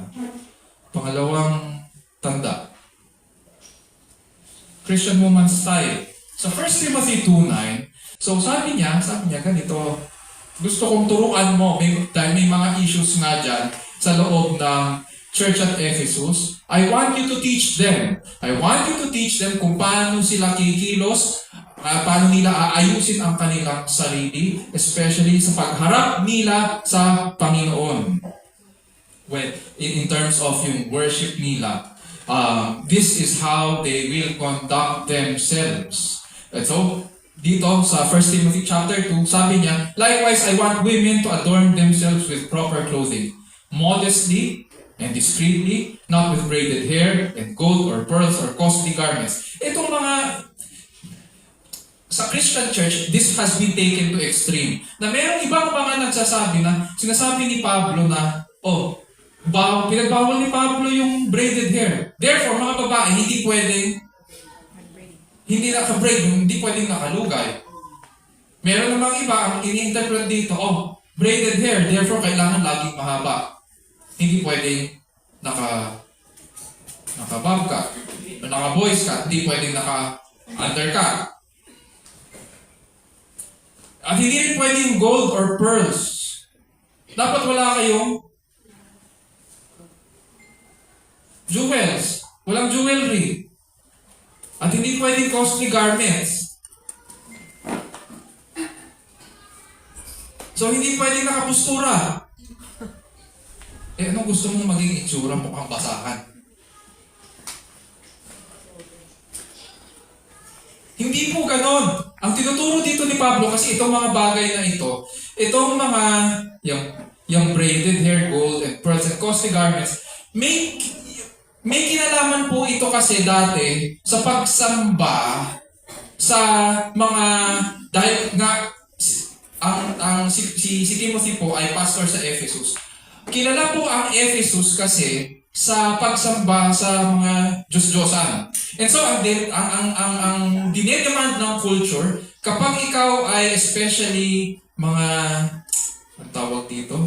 Pangalawang tanda. Christian woman's style. Sa 1 Timothy 2:9, So sabi niya ganito, gusto kong turuan mo, dahil may mga issues nga dyan sa loob ng church at Ephesus. I want you to teach them. I want you to teach them kung paano sila kikilos, paano nila aayusin ang kanilang sarili, especially sa pagharap nila sa Panginoon. When, in terms of yung worship nila, this is how they will conduct themselves. And so, dito sa 1 Timothy chapter 2, sabi niya, likewise, I want women to adorn themselves with proper clothing, modestly and discreetly, not with braided hair and gold or pearls or costly garments. Itong mga, sa Christian church, this has been taken to extreme. Na mayroong ibang mga nagsasabi na, sinasabi ni Pablo na, pinagbawal ni Pablo yung braided hair. Therefore, mga babae, hindi naka-braid, hindi pwedeng nakalugay. Meron namang iba, ang ini-interpret dito, braided hair, therefore kailangan laging mahaba. Hindi pwedeng naka-bob cut, o naka-boys cut, hindi pwedeng naka-undercut. At hindi rin pwedeng gold or pearls. Dapat wala kayong jewels, walang jewelry. At hindi pwedeng costly garments. So, hindi pwedeng nakapustura. Anong gusto mong maging itsura mo ang basahan? Hindi po ganon. Ang tinuturo dito ni Pablo, kasi itong mga bagay na ito, itong mga, yung braided hair, gold, and pearls, and costly garments, may kinalaman po ito kasi dati sa pagsamba sa mga, dahil nga si Timothy po ay pastor sa Ephesus. Kilala po ang Ephesus kasi sa pagsamba sa mga Diyos-Diyosan. And so ang dinedemand ng culture, kapag ikaw ay especially mga, ang tawag dito,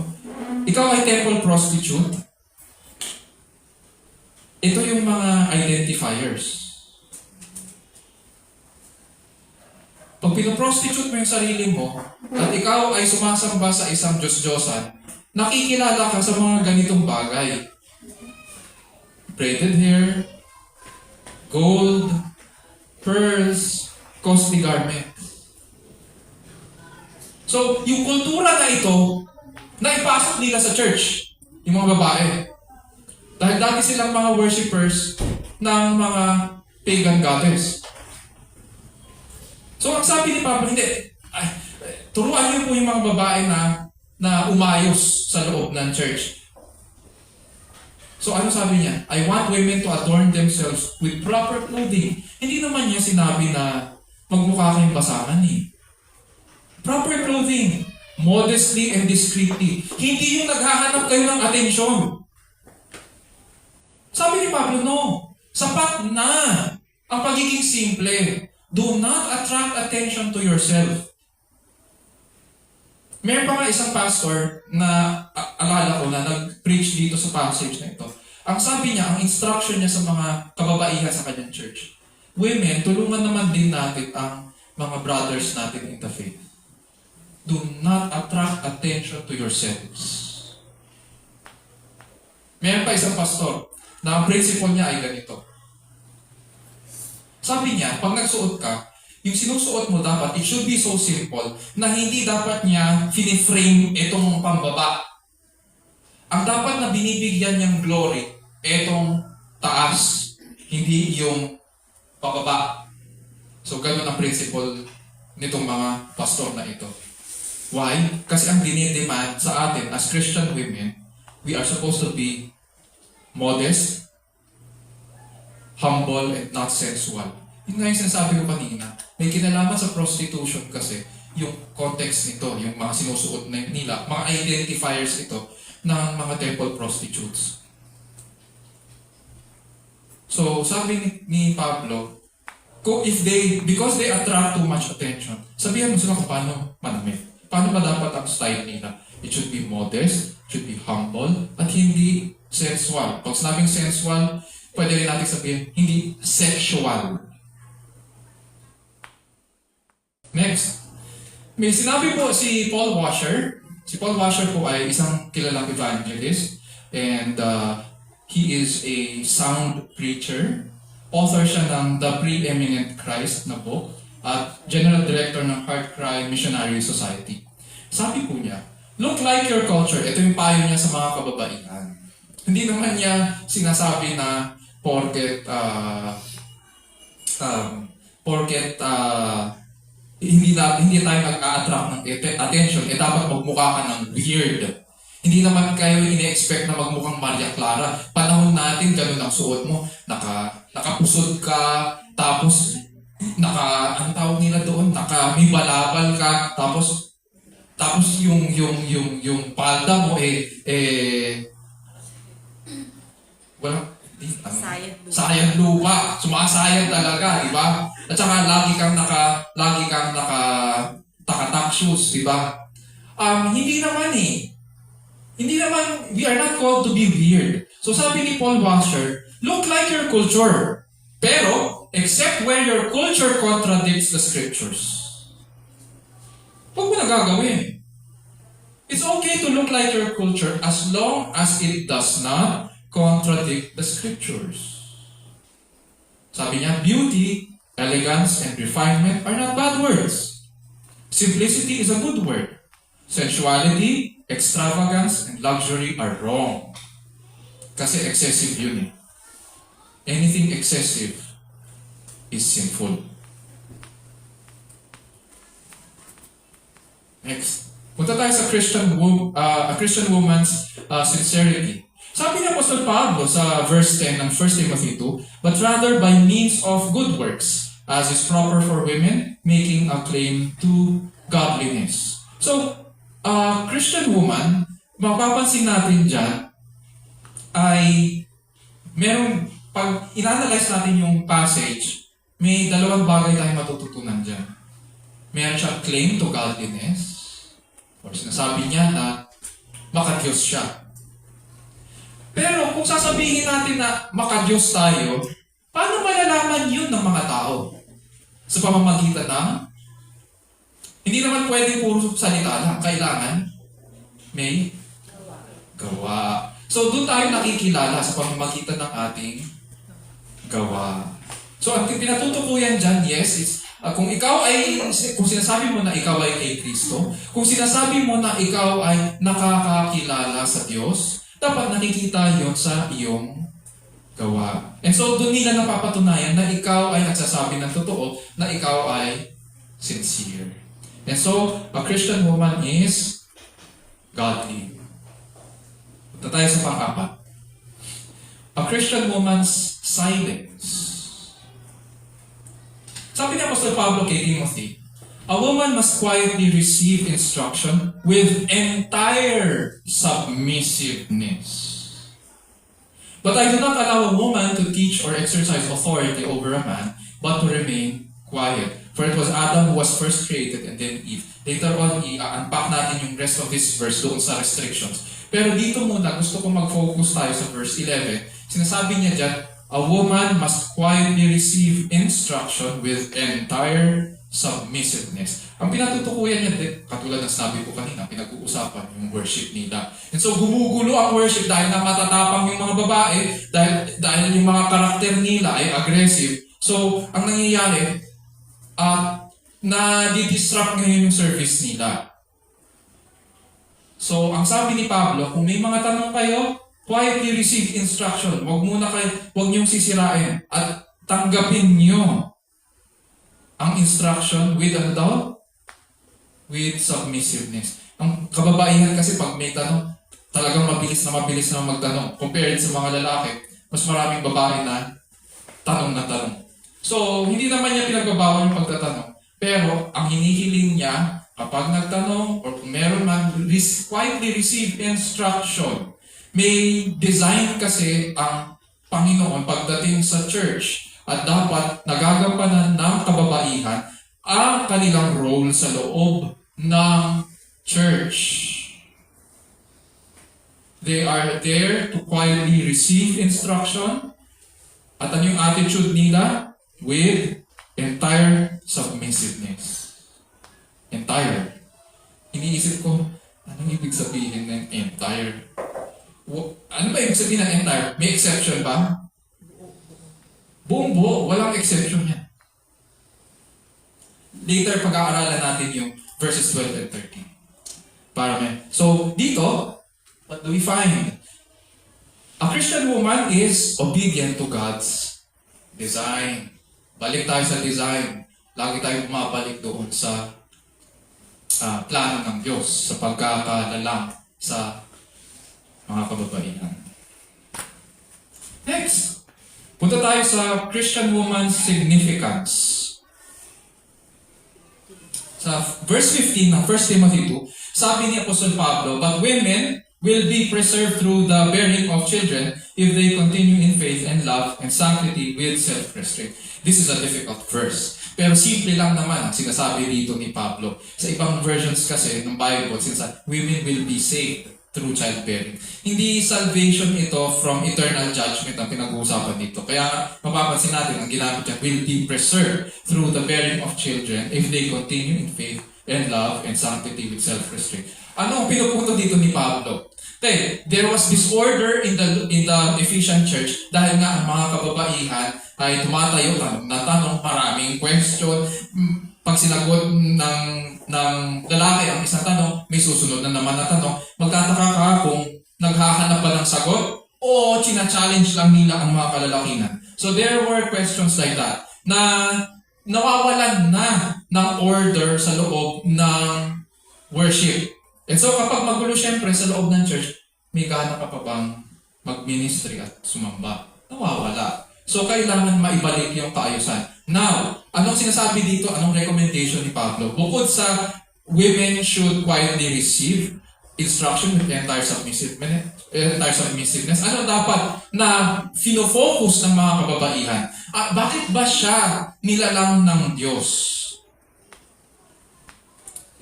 ikaw ay temple prostitute, ito yung mga identifiers. Pag pinoprostitute mo yung sarili mo, at ikaw ay sumasamba sa isang Diyos-Diyosan, nakikilala ka sa mga ganitong bagay. Braided hair, gold, pearls, costly garments. So, yung kultura na ito, naipasok nila sa church, yung mga babae. Dahil dati silang mga worshippers ng mga pagan goddess. So, ang sabi ni Pablo, turuan niyo po yung mga babae na umayos sa loob ng church. So, ano sabi niya? I want women to adorn themselves with proper clothing. Hindi naman niya sinabi na magmukha kayong basahan Proper clothing, modestly and discreetly. Hindi yung naghahanap kayo ng atensyon. Sabi ni Pablo, no. Sapat na ang pagiging simple. Do not attract attention to yourself. Meron pa nga isang pastor na alala ko na nag-preach dito sa passage na ito. Ang sabi niya, ang instruction niya sa mga kababaihan sa kanyang church, women, tulungan naman din natin ang mga brothers natin in the faith. Do not attract attention to yourselves. Meron pa isang pastor na ang principle niya ay ganito. Sabi niya, pag nagsuot ka, yung sinusuot mo dapat, it should be so simple na hindi dapat niya finiframe itong pambaba. Ang dapat na binibigyan niyang glory, itong taas, hindi yung pababa. So, ganun ang principle nitong mga pastor na ito. Why? Kasi ang dinidemand sa atin as Christian women, we are supposed to be modest, humble, and not sensual. Yun nga yung sinasabi ko kanina. May kinalaman sa prostitution kasi yung context nito, yung mga sinusuot nila, mga identifiers ito ng mga temple prostitutes. So, sabi ni Pablo, because they attract too much attention, sabihan mo sila kung paano manamit. Paano ba dapat ang style nila? It should be modest, should be humble, at hindi sensual. Pag sinabing sensual, pwede rin natin sabihin, hindi sexual. Next, May sinabi po si Paul Washer. Si Paul Washer po ay isang kilalang evangelist and he is a sound preacher. Author siya ng The Preeminent Christ na book at General Director ng Heart Cry Missionary Society. Sabi po niya, look like your culture. Ito yung payo niya sa mga kababaihan. Hindi naman niya sinasabi na porket hindi tayo nag-a-attract ng attention, dapat magmukha ka ng weird. Hindi naman kayo ine-expect na magmukhang Maria Clara. Panahon natin, ganun ang suot mo. Nakapusod ka, tapos ang tawag nila doon, may balabal ka, tapos yung palda mo sayad lupa. Sumasayad talaga, di ba? At saka lagi kang naka-tack shoes, di ba? Hindi naman, we are not called to be weird. So sabi ni Paul Washer, look like your culture. Pero, except where your culture contradicts the scriptures. Huwag mo na gagawin. It's okay to look like your culture as long as it does not contradict the scriptures. Sabi niya, beauty, elegance, and refinement are not bad words. Simplicity is a good word. Sensuality, extravagance, and luxury are wrong. Kasi excessive yun eh. Anything excessive is sinful. Next. Punta tayo sa a Christian woman's sincerity. Sabi ni Apostle Pablo sa verse 10 ng 1 Timothy 2, but rather by means of good works, as is proper for women, making a claim to godliness. So, Christian woman, mapapansin natin dyan, ay pag inanalyze natin yung passage, may dalawang bagay tayong matututunan dyan. Meron siyang claim to godliness, or sinasabi niya na makadiyos siya. Pero kung sasabihin natin na makadiyos tayo, paano malalaman yun ng mga tao? Sa pamamagitan ng hindi naman pwede puro salita lang. Kailangan may gawa. So, doon tayo nakikilala sa pamamagitan ng ating gawa. So, ang pinatutukuyan dyan, yes, kung sinasabi mo na ikaw ay kay Kristo, kung sinasabi mo na ikaw ay nakakakilala sa Diyos, dapat nakikita yon sa iyong gawa. And so, doon nila napapatunayan na ikaw ay nagsasabi ng totoo, na ikaw ay sincere. And so, a Christian woman is godly. Punta tayo sa pang-apat. A Christian woman's silence. Sabi ni Apostle Pablo kay Timothy, a woman must quietly receive instruction with entire submissiveness. But I do not allow a woman to teach or exercise authority over a man, but to remain quiet. For it was Adam who was first created and then Eve. Later on, i-unpack natin yung rest of this verse doon sa restrictions. Pero dito muna, gusto ko mag-focus tayo sa verse 11. Sinasabi niya dyan, a woman must quietly receive instruction with entire submissiveness. Ang pinatutukuyan niya, katulad ng sabi ko kanina, pinag-uusapan yung worship nila. And so gumugulo ang worship dahil na matatapang yung mga babae, dahil yung mga karakter nila ay aggressive. So, ang nangyayari, na-disrupt ngayon yung service nila. So, ang sabi ni Pablo, kung may mga tanong kayo, quietly receive instruction. Huwag niyong sisirain. At tanggapin niyo ang instruction with ano daw? With submissiveness. Ang kababaihan kasi pag may tanong, talagang mabilis na magtanong. Compared sa mga lalaki, mas maraming babae na tanong. So, hindi naman niya pinagbabawal yung pagtatanong. Pero, ang hinihiling niya, kapag nagtanong, or kung meron man, quietly receive instruction. May design kasi ang Panginoon pagdating sa church at dapat nagagampanan ng kababaihan ang kanilang role sa loob ng church. They are there to quietly receive instruction. At ano yung attitude nila? With entire submissiveness. Entire entire. Iniisip ko, anong ibig sabihin ng entire? Ano ba ibig sabihin ng entire? May exception ba? Buong buo, walang exception yan. Later, pag-aaralan natin yung verses 12 and 13. So, dito, what do we find? A Christian woman is obedient to God's design. Balik tayo sa design. Lagi tayo bumabalik doon sa plano ng Diyos, sa pagkakalalang sa mga kababaihan. Next, punta tayo sa Christian woman's significance. Sa verse 15 ng 1 Timothy 2, sabi ni Apostle Pablo, "But women will be preserved through the bearing of children if they continue in faith and love and sanctity with self-restraint." This is a difficult verse. Pero simple lang naman ang sinasabi dito ni Pablo. Sa ibang versions kasi ng Bible, sinasabi, women will be saved through childbearing. Hindi salvation ito from eternal judgment ang pinag-uusapan dito. Kaya mapapansin natin, ang ginamit niya, will be preserved through the bearing of children if they continue in faith and love and sanctity with self-restraint. Ano ang pinupunto dito ni Pablo? There was disorder in the Ephesian church dahil nga ang mga kababaihan ay tumatayo na tanong, maraming question. Pag sinagot ng lalaki ang isang tanong, may susunod na naman na tanong. Magtataka ka kung naghahanap ba ng sagot o china-challenge lang nila ang mga kalalakinan. So there were questions like that na nawawalan na ng order sa loob ng worship. And so kapag magulo siyempre sa loob ng church, may gana ka pa bang mag-ministry at sumamba? Nawawala. So kailangan maibalik yung kaayusan. Now, anong sinasabi dito? Anong recommendation ni Pablo? Bukod sa women should quietly receive instruction with entire submissiveness, ano dapat na fino-focus ng mga kababaihan? Bakit ba siya nilalang ng Diyos?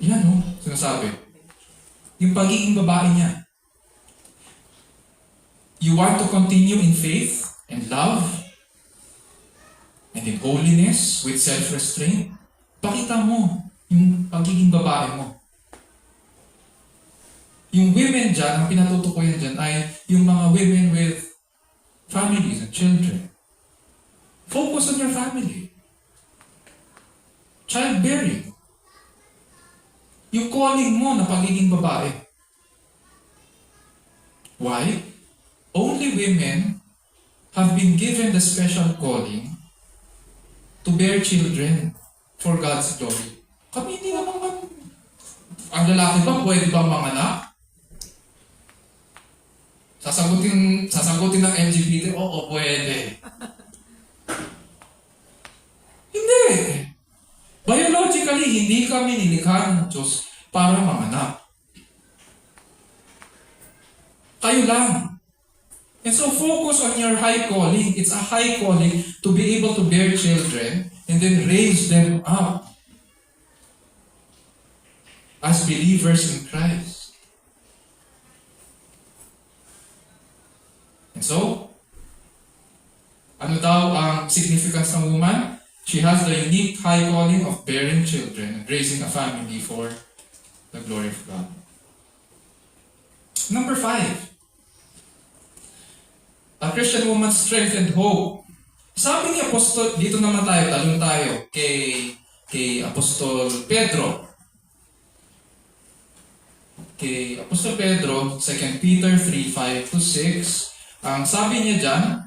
Yan sinasabi. Yung pagiging babae niya. You want to continue in faith and love and in holiness with self-restraint? Pakita mo yung pagiging babae mo. Yung women dyan, ang pinatutukoyan dyan ay yung mga women with families and children. Focus on your family. Childbearing. Yung calling mo na pagiging babae. Why? Only women have been given the special calling to bear children for God's glory. Kami hindi naman ang lalaki ba pwede bang manganak? Sasagutin ng LGBT, oo, pwede. Hindi. Biologically, hindi kami nilikha ng Diyos para manganak. Kayo lang. And so focus on your high calling. It's a high calling to be able to bear children and then raise them up as believers in Christ. And so, ano daw ang significance ng woman? She has the unique high calling of bearing children and raising a family for the glory of God. Number 5. A Christian woman's strength and hope. Sabi ni Apostol, dito naman talong tayo kay Apostol Pedro. Kay Apostol Pedro, 2 Peter 3:5-6. Ang sabi niya dyan,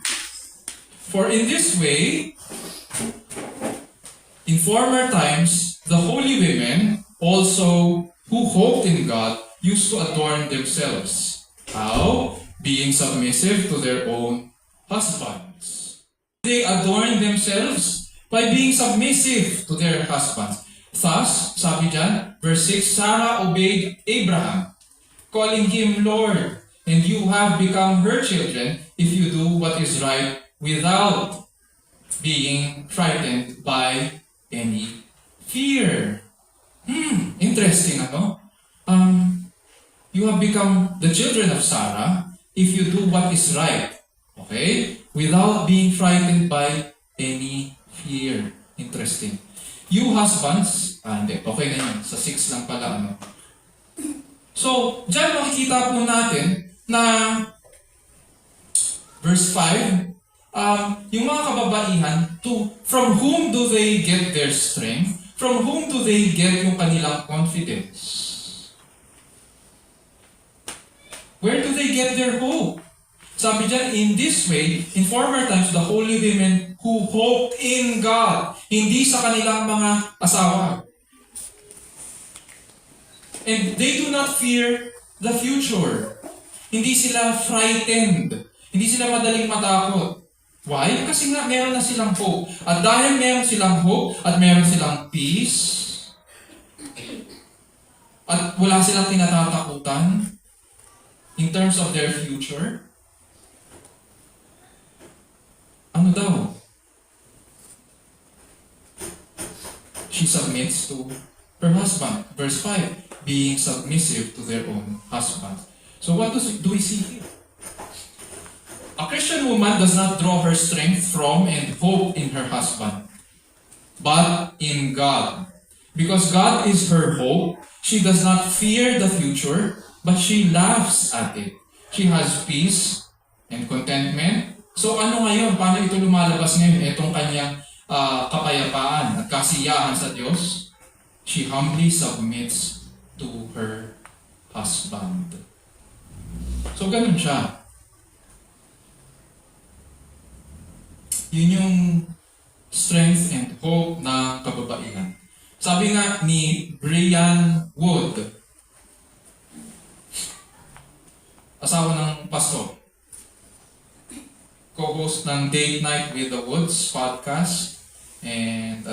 "For in this way, in former times, the holy women also who hoped in God used to adorn themselves." How? Being submissive to their own husbands. They adorn themselves by being submissive to their husbands. Thus, sabi dyan, verse 6, Sarah obeyed Abraham, calling him Lord, and you have become her children if you do what is right without being frightened by any fear. Interesting, ano? You have become the children of Sarah if you do what is right. Okay? Without being frightened by any fear. Interesting. You husbands, hindi, okay na yun. Sa 6 lang pala, ano. So, dyan makikita po natin na verse 5, yung mga kababaihan, from whom do they get their strength? From whom do they get yung kanilang confidence? Where do they get their hope? Sabi dyan, in this way, in former times, the holy women who hoped in God, hindi sa kanilang mga asawa. And they do not fear the future. Hindi sila frightened. Hindi sila madaling matakot. Why? Kasi nga meron na silang hope. At dahil meron silang hope at meron silang peace, at wala silang tinatatakutan in terms of their future, ano daw? She submits to her husband. Verse 5, being submissive to their own husband. So what do we see here? A Christian woman does not draw her strength from and hope in her husband, but in God. Because God is her hope, she does not fear the future, but she laughs at it. She has peace and contentment. So ano ngayon? Paano ito lumalabas ngayon? Itong kanyang kapayapaan at kasiyahan sa Diyos. She humbly submits to her husband. So ganun siya. Yun yung strength and hope na kababaihan. Sabi nga ni Brian Wood, asawa ng pastor, co-host ng Date Night with the Woods podcast, and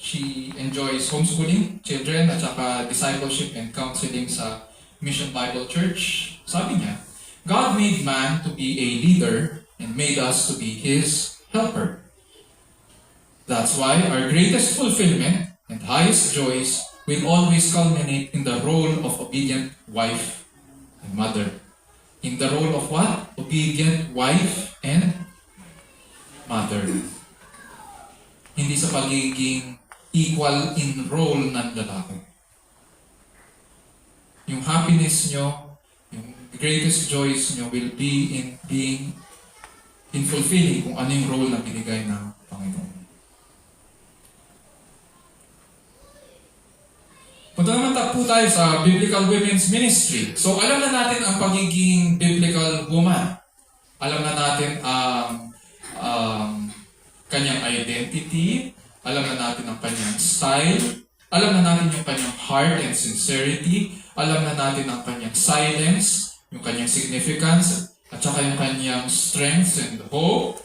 she enjoys homeschooling children at saka discipleship and counseling sa Mission Bible Church. Sabi niya, God made man to be a leader and made us to be His helper. That's why our greatest fulfillment and highest joys will always culminate in the role of obedient wife and mother. In the role of what? Obedient wife and mother. Hindi sa pagiging equal in role ng lalaki. Yung happiness nyo, yung greatest joys nyo will be in being in fulfilling kung ano yung role na binigay ng Panginoon. Punta naman po tayo sa Biblical Women's Ministry. So, alam na natin ang pagiging biblical woman. Alam na natin ang kanyang identity. Alam na natin ang kanyang style. Alam na natin yung kanyang heart and sincerity. Alam na natin ang kanyang silence, yung kanyang significance, at saka yung kanyang strength and hope.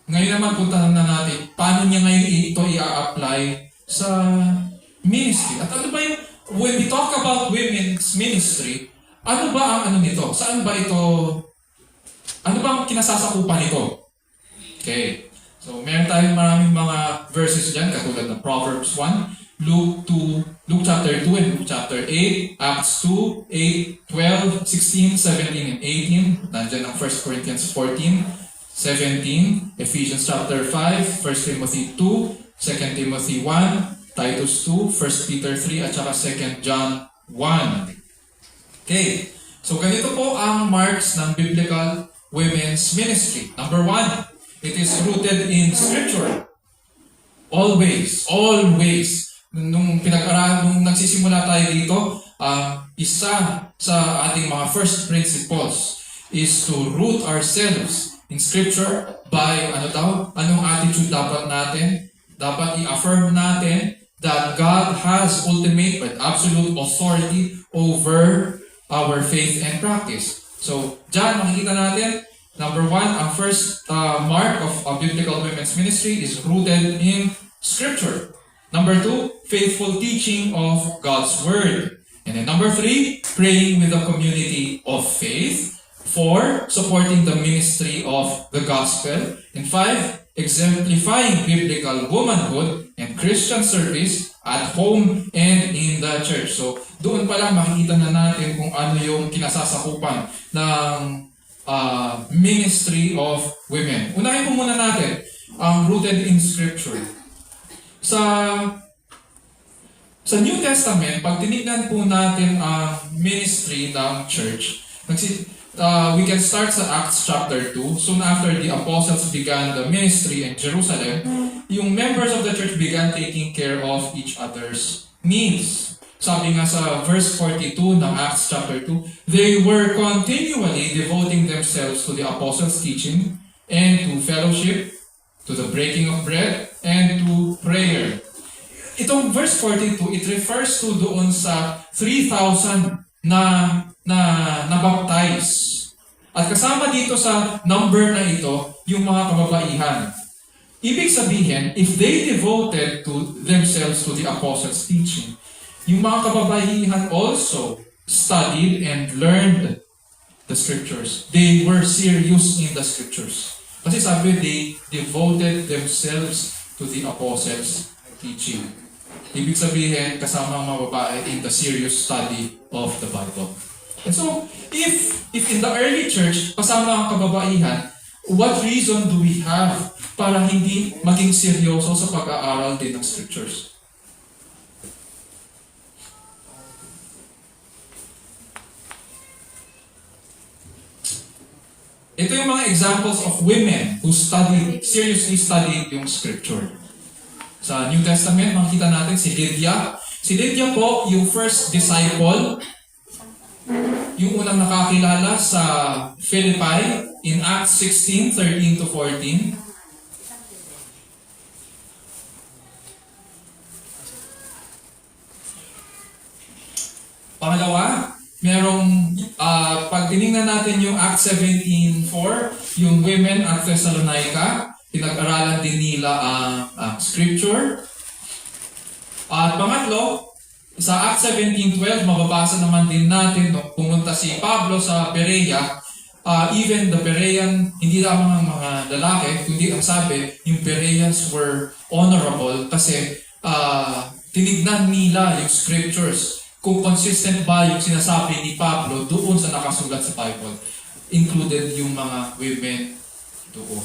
Ngayon naman, puntahan na natin paano niya ngayon ito i-apply sa ministry. At ano ba yung, when we talk about women's ministry, ano ba ang ano nito? Saan ba ito, ano ba ang kinasasakupan nito? Okay. So, meron tayong maraming mga verses dyan, katulad ng Proverbs 1, Luke chapter 2 and Luke chapter 8, Acts 2, 8, 12, 16, 17, and 18. Nandiyan ang 1 Corinthians 14, 17, Ephesians chapter 5, 1 Timothy 2, 2 Timothy 1, Titus 2, 1 Peter 3, at saka 2 John 1. Okay. So, ganito po ang marks ng Biblical Women's Ministry. Number 1, it is rooted in Scripture. Always. Nung nagsisimula tayo dito, isa sa ating mga first principles is to root ourselves in Scripture by, anong attitude dapat natin? Dapat i-affirm natin that God has ultimate but absolute authority over our faith and practice. So, dyan makikita natin, number 1, ang first mark of a biblical women's ministry is rooted in Scripture. Number 2, faithful teaching of God's Word. And then number 3, praying with a community of faith. 4, supporting the ministry of the gospel. And 5, exemplifying biblical womanhood and Christian service at home and in the church. So, doon pa lang makikita na natin kung ano yung kinasasakupan ng ministry of women. Unahin po muna natin ang rooted in Scripture. Sa New Testament, pag tinignan po natin ang ministry ng church, we can start sa Acts chapter 2. Soon after the apostles began the ministry in Jerusalem, yung members of the church began taking care of each other's needs. Sabi nga sa verse 42 ng Acts chapter 2, they were continually devoting themselves to the apostles' teaching and to fellowship, to the breaking of bread, and to prayer. Itong verse 42, it refers to doon sa 3,000 na baptize. At kasama dito sa number na ito, yung mga kababaihan. Ibig sabihin, if they devoted to themselves to the apostles' teaching, yung mga kababaihan also studied and learned the scriptures. They were serious in the scriptures. Kasi sabi, they devoted themselves to the apostles' teaching. Ibig sabihin, kasama ang mga babae in the serious study of the Bible. And so, if in the early church, kasama ang kababaihan, what reason do we have para hindi maging seryoso sa pag-aaral din ng scriptures? Ito yung mga examples of women who seriously studied yung scripture. Sa New Testament, makikita natin si Lydia. Si Lydia po, yung first disciple, yung unang nakakilala sa Philippi in Acts 16:13-14. Pangalawa, pag tinignan natin yung Acts 17:4, yung women at Thessalonica, pinag-aralan din nila ang scripture. At pangatlo, sa Acts 17:12, mababasa naman din natin nung pumunta si Pablo sa Berea, even the Berean, hindi lamang ang mga lalaki, kundi ang sabi, yung Bereans were honorable kasi tinignan nila yung scriptures. Kung consistent ba yung sinasabi ni Pablo doon sa nakasulat sa Bible, included yung mga women doon.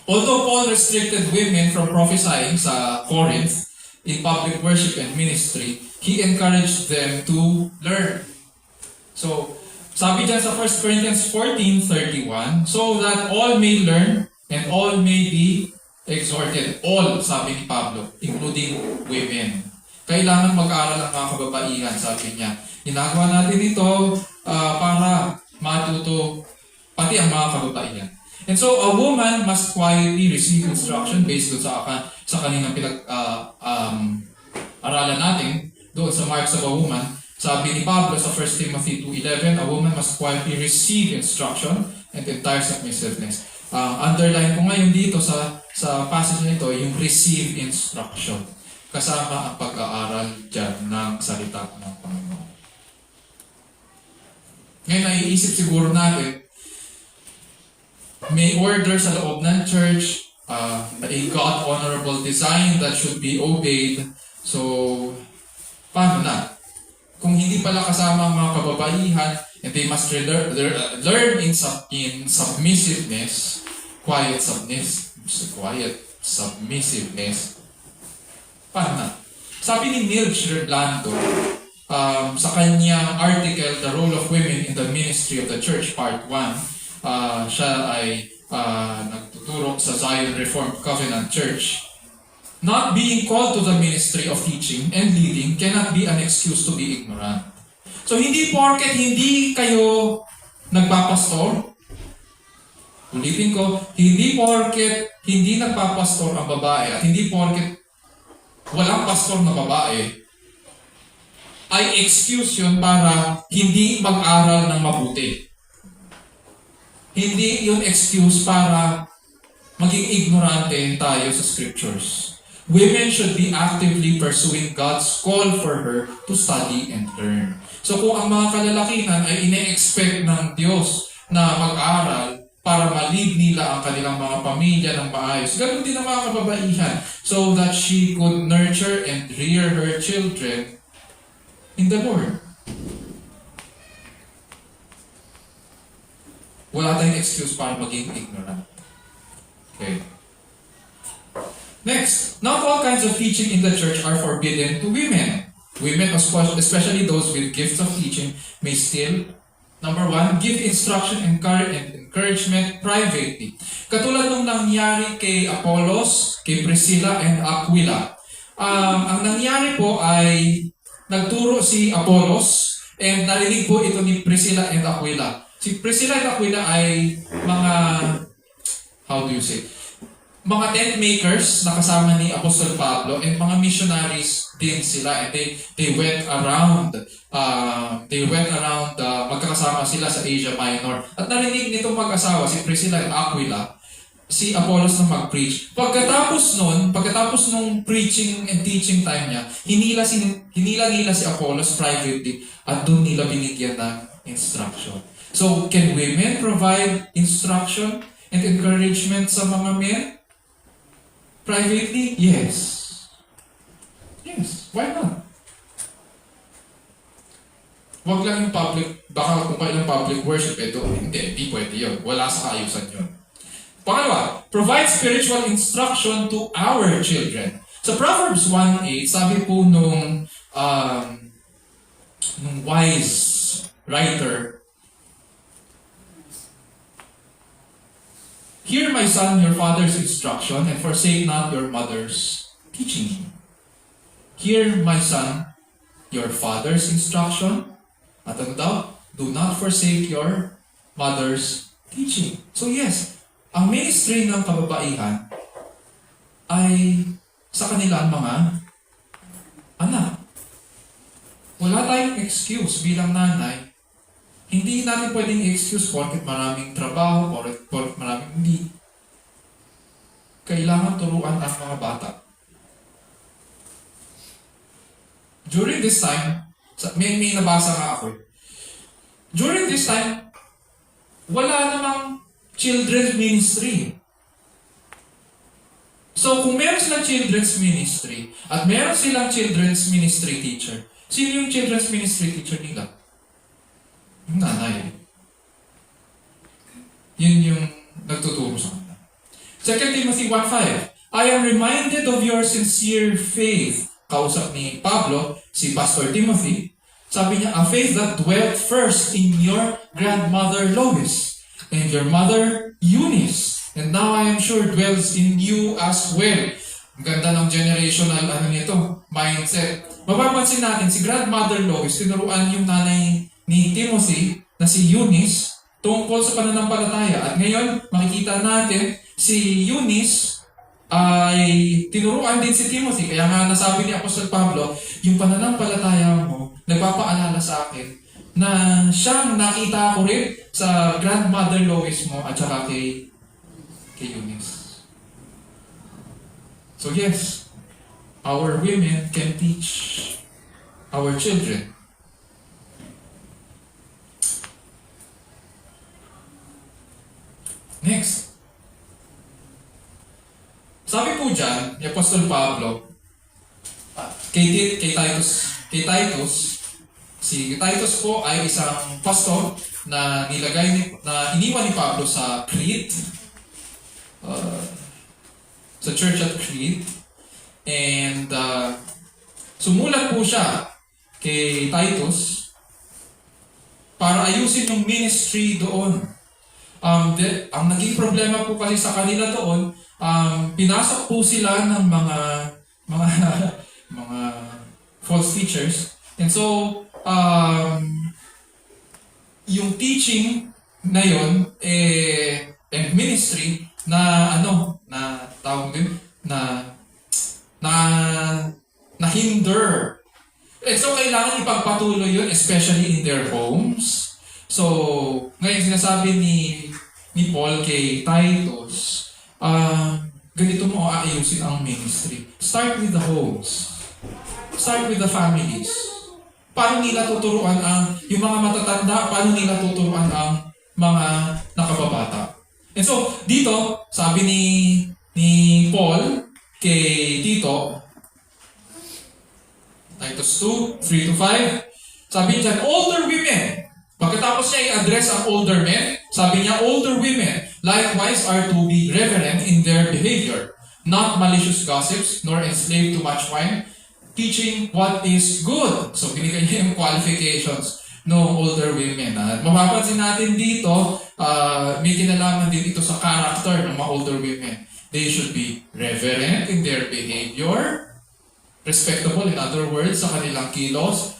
Although Paul restricted women from prophesying sa Corinth in public worship and ministry, he encouraged them to learn. So, sabi dyan sa 1 Corinthians 14:31, so that all may learn and all may be exhorted. All, sabi ni Pablo, including women. Kailangan mag-aral ang mga kababaihan, sabi niya. Ginagawa natin ito para matuto pati ang mga kababaihan. And so, a woman must quietly receive instruction based sa kaninang aralan natin, doon sa Marks of a Woman. Sabi ni Pablo sa 1 Timothy 2:11, a woman must quietly receive instruction and entire submissiveness. Underline ko ngayon dito sa passage nito, yung receive instruction. Kasama ang pag-aaral dyan ng salita ng Panginoon. Ngayon, naiisip siguro natin, may order sa loob ng church, a God-honorable design that should be obeyed. So, paano na? Kung hindi pala kasama ang mga kababaihan, and they must learn in submissiveness, quiet submissiveness, paano na? Sabi ni Neil Sherblando, sa kanyang article, The Role of Women in the Ministry of the Church, Part 1, siya ay nagtuturo sa Zion Reformed Covenant Church. Not being called to the ministry of teaching and leading cannot be an excuse to be ignorant. So hindi porket hindi kayo nagpapastor, ulitin ko, hindi porket hindi nagpapastor ang babae at hindi porket walang pastor na babae, ay excuse yun para hindi mag-aral ng mabuti. Hindi yun excuse para maging ignorante tayo sa scriptures. Women should be actively pursuing God's call for her to study and learn. So kung ang mga kalalakihan ay ine-expect ng Diyos na mag-aral para ma-lead nila ang kanilang mga pamilya ng maayos, ganun din ang mga kababaihan, so that she could nurture and rear her children in the Lord. wala tayong excuse para maging ignorant. Okay. Next, not all kinds of teaching in the church are forbidden to women. Women, especially those with gifts of teaching, may still, number one, give instruction and encouragement privately. Katulad nung nangyari kay Apollos, kay Priscilla and Aquila. Ang nangyari po ay nagturo si Apollos and narinig po ito ni Priscilla and Aquila. Si Priscilla and Aquila ay mga, how do you say, mga tent makers na kasama ni Apostol Pablo and mga missionaries din sila, and they went around magkakasama sila sa Asia Minor. At narinig nitong mag-asawa, si Priscilla and Aquila, si Apollos na mag-preach. Pagkatapos nung preaching and teaching time niya, hinila nila si Apollos privately at doon nila binigyan ng instruction. So, can women provide instruction and encouragement sa mga men? Privately? Yes. Yes. Why not? Wag lang yung public, baka kung kailang public worship, hindi pwede yun. Wala sa kaayusan yun. Pangalawa, provide spiritual instruction to our children. Sa Proverbs 1:8, sabi po nung wise writer, "Hear, my son, your father's instruction, and forsake not your mother's teaching." Hear, my son, your father's instruction, at ano daw? Do not forsake your mother's teaching. So yes, ang ministry ng kababaihan ay sa kanilang mga anak. Wala tayong excuse bilang nanay. Hindi natin pwedeng excuse porket maraming trabaho, porket maraming hindi. Kailangan turuan ang mga bata. During this time, may nabasa nga ako. During this time, wala namang children's ministry. So kung meron silang children's ministry at meron silang children's ministry teacher, sino yung children's ministry teacher nila? Yung nanay. Yun yung nagtuturo sa kanila. 2 Timothy 1:5, I am reminded of your sincere faith. Kausap ni Pablo, si Pastor Timothy. Sabi niya, a faith that dwelt first in your grandmother Lois and your mother Eunice. And now I am sure dwells in you as well. Ang ganda ng generational mindset. Mapapansin natin, si grandmother Lois, tinuruan yung nanay ni Timothy na si Eunice tungkol sa pananampalataya. At ngayon, makikita natin si Eunice ay tinuruan din si Timothy. Kaya nga nasabi ni Apostol Pablo, yung pananampalataya mo, nagpapaalala sa akin na siyang nakita ko rin sa grandmother Lois mo at saka kay Eunice. So yes, our women can teach our children. Next. Sabi po dyan, ni Apostol Pablo, kay Titus, si Titus po ay isang pastor na iniwan ni Pablo sa Crete, sa church at Crete, and sumulat po siya kay Titus para ayusin yung ministry doon. Ang naging problema po kasi sa kanila doon, pinasok po sila ng mga false teachers. And so, yung teaching na yon and ministry na tawag din na hinder. And so, kailangan ipagpatuloy yun, especially in their homes. So, ngayon sinasabi ni Paul kay Titus, ganito mo aayusin ang ministry. Start with the homes. Start with the families. Paano nila tuturuan yung mga matatanda, paano nila tuturuan ang mga nakababata. And so, dito, sabi ni Paul kay Tito, Titus 2:3-5, sabi niya, older women Pagkatapos niya i-address ang older men, sabi niya, older women likewise are to be reverent in their behavior, not malicious gossips, nor enslaved to much wine, teaching what is good. So binigay niya yung qualifications ng older women. At mapapansin natin dito, may kinalaman din ito sa character ng mga older women. They should be reverent in their behavior, respectable, in other words, sa kanilang kilos.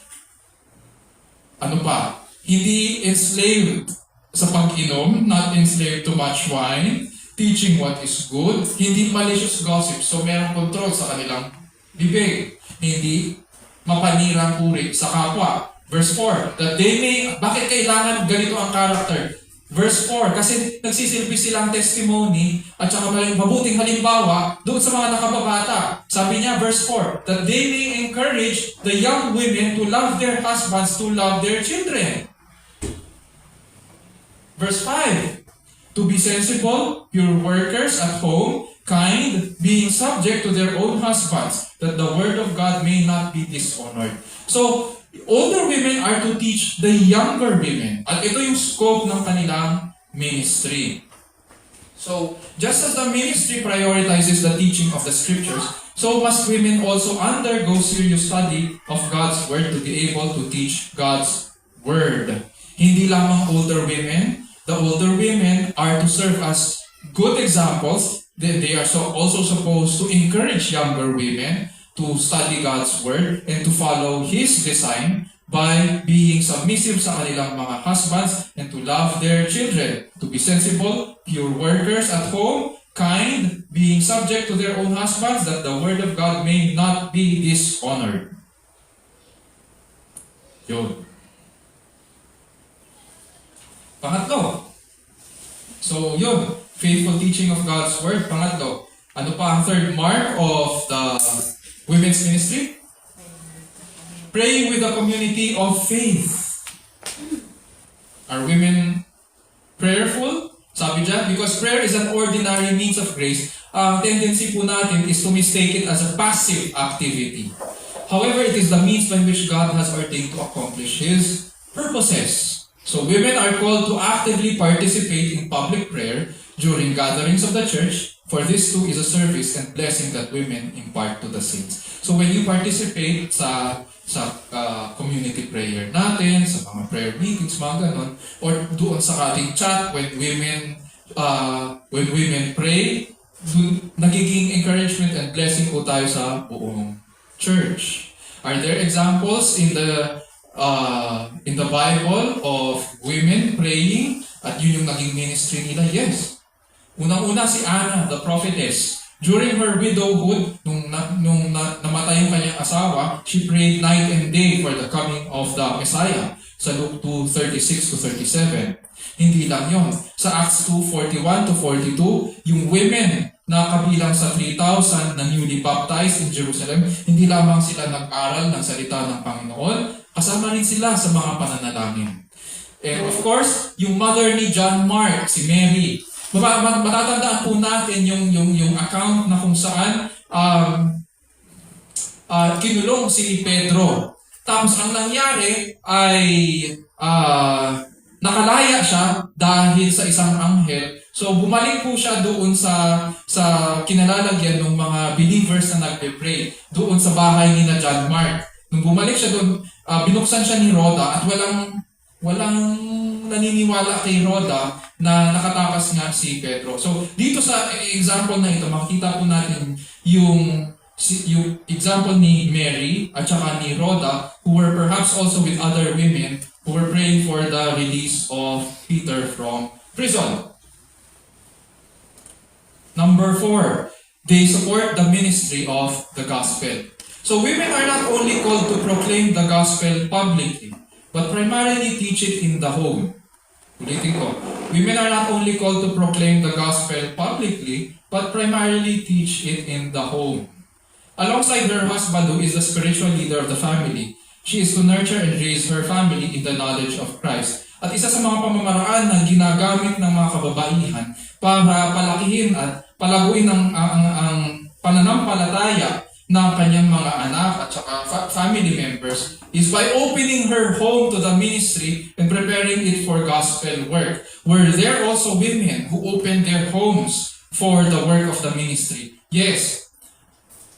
Ano pa? Hindi enslaved sa pag-inom, not enslaved to much wine, teaching what is good, hindi malicious gossip, so merong control sa kanilang bibig, hindi mapanirang puri sa kapwa. Verse 4, that they may, bakit kailangan ganito ang character? Verse 4, kasi nagsisilbi silang testimony at saka mabuting halimbawa doon sa mga nakababata. Sabi niya, verse 4, that they may encourage the young women to love their husbands, to love their children. Verse 5, to be sensible, pure workers at home, kind, being subject to their own husbands, that the word of God may not be dishonored. So, older women are to teach the younger women. At ito yung scope ng kanilang ministry. So, just as the ministry prioritizes the teaching of the scriptures, so must women also undergo serious study of God's word to be able to teach God's word. Hindi lamang older women. The older women are to serve as good examples. They are also supposed to encourage younger women to study God's word and to follow His design by being submissive sa kanilang mga husbands and to love their children, to be sensible, pure workers at home, kind, being subject to their own husbands, that the word of God may not be dishonored. Yun. Pangatlo. So, yun. Faithful teaching of God's word. Pangatlo. Ano pa ang third mark of the women's ministry? Praying with a community of faith. Are women prayerful? Sabi dyan, because prayer is an ordinary means of grace, ang tendency po natin is to mistake it as a passive activity. However, it is the means by which God has ordained to accomplish His purposes. So women are called to actively participate in public prayer during gatherings of the church, for this too is a service and blessing that women impart to the saints. So when you participate sa community prayer natin, sa mga prayer meetings, mga ganon, or doon sa ating chat when women pray, nagiging encouragement and blessing po tayo sa buong church. Are there examples in the Bible of women praying at yun yung naging ministry nila? Yes. Unang-una si Anna, the prophetess. During her widowhood, nung namatay yung kanyang asawa, she prayed night and day for the coming of the Messiah. Sa Luke 2:36-37. Hindi lang yon. Sa Acts 2:41-42, yung women na kabilang sa 3,000 na newly baptized in Jerusalem, hindi lamang sila nag-aral ng salita ng Panginoon, kasama rin sila sa mga pananalangin. And of course, yung mother ni John Mark, si Mary, matatandaan po natin yung account na kung saan kinulong si Pedro. Tapos ang nangyari ay nakalaya siya dahil sa isang anghel. So bumalik po siya doon sa kinalalagyan ng mga believers na nagpe-pray doon sa bahay ni na John Mark. Nung bumalik siya doon, binuksan siya ni Rhoda at walang naniniwala kay Rhoda na nakatakas nga si Pedro. So dito sa example na ito, makikita po natin yung example ni Mary at saka ni Rhoda, who were perhaps also with other women who were praying for the release of Peter from prison. Number 4, they support the ministry of the gospel. So women are not only called to proclaim the gospel publicly, but primarily teach it in the home. Ulitin ko. Women are not only called to proclaim the gospel publicly, but primarily teach it in the home. Alongside her husband, who is the spiritual leader of the family, she is to nurture and raise her family in the knowledge of Christ. At isa sa mga pamamaraan na ginagamit ng mga kababaihan para palakihin at palaguin ang pananampalataya ng kanyang mga anak at saka family members is by opening her home to the ministry and preparing it for gospel work. Were there also women who opened their homes for the work of the ministry? Yes.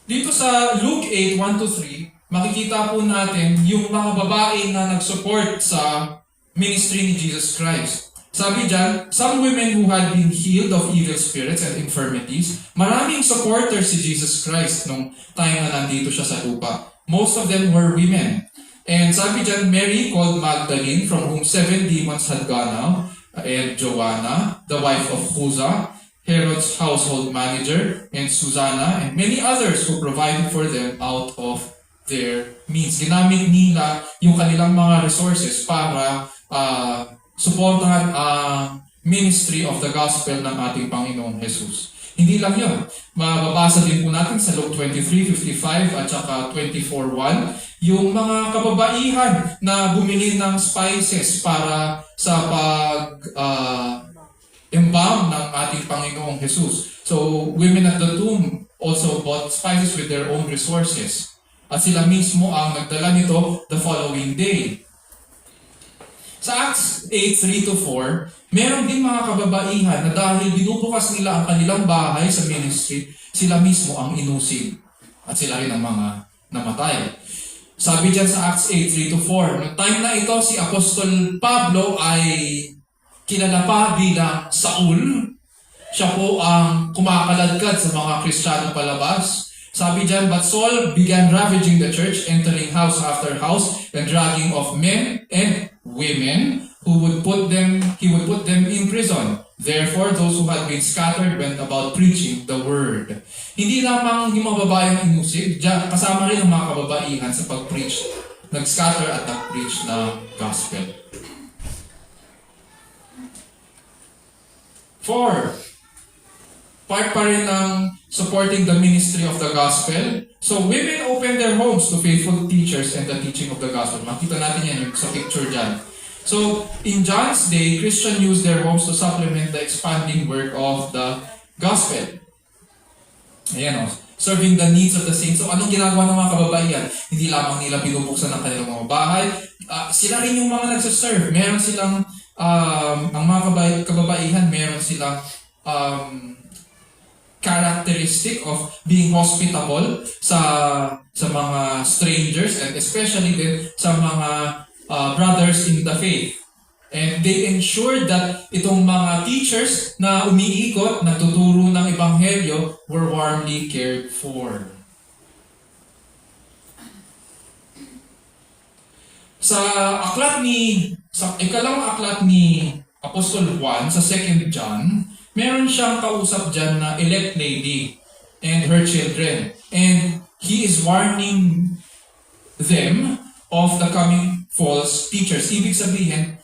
Dito sa Luke 8, 1-3, makikita po natin yung mga babae na nag-support sa ministry ni Jesus Christ. Sabi dyan, some women who had been healed of evil spirits and infirmities, maraming supporters si Jesus Christ nung time na nandito siya sa lupa. Most of them were women. And sabi dyan, Mary called Magdalene, from whom 7 demons had gone out, and Joanna, the wife of Chuza, Herod's household manager, and Susanna, and many others who provided for them out of their means. Ginamit nila yung kanilang mga resources para supportahan ang ministry of the gospel ng ating Panginoong Jesus. Hindi lang yun. Mababasa din po natin sa Luke 23:55 at saka 24:1 yung mga kababaihan na bumili ng spices para sa embalm ng ating Panginoong Jesus. So, women at the tomb also bought spices with their own resources. At sila mismo ang nagdala nito the following day. Sa Acts 8:3-4, meron din mga kababaihan na dahil binubukas nila ang kanilang bahay sa ministry, sila mismo ang inusig. At sila rin ang mga namatay. Sabi dyan sa Acts 8:3-4, noong time na ito, si Apostol Pablo ay kilala pa bilang Saul. Siya po ang kumakaladkad sa mga Kristiyano palabas. Sabi dyan, but Saul began ravaging the church, entering house after house, and dragging off men and women he would put them in prison. Therefore, those who had been scattered went about preaching the word. Hindi lamang yung mga babae ang inusig, kasama rin ang mga kababaihan sa pag-preach. Nag-scatter at nag-preach ng gospel. 4. Part pa rin ng supporting the ministry of the gospel. So, women open their homes to faithful teachers and the teaching of the gospel. Makita natin yan yung sa picture dyan. So, in John's day, Christians used their homes to supplement the expanding work of the gospel. Ayan o, serving the needs of the saints. So, anong ginagawa ng mga kababaihan? Hindi lamang nila binubuksan ng kanilang mga bahay. Sila rin yung mga nagsaserve. Meron silang, ang mga kababaihan, meron silang characteristic of being hospitable sa mga strangers and especially din sa mga brothers in the faith. And they ensured that itong mga teachers na umiikot, nagtuturo ng ebanghelyo were warmly cared for. Sa ikalawang aklat ni Apostol Juan sa 2 John, meron siyang kausap dyan na elect lady and her children. And he is warning them of the coming false teachers. Ibig sabihin,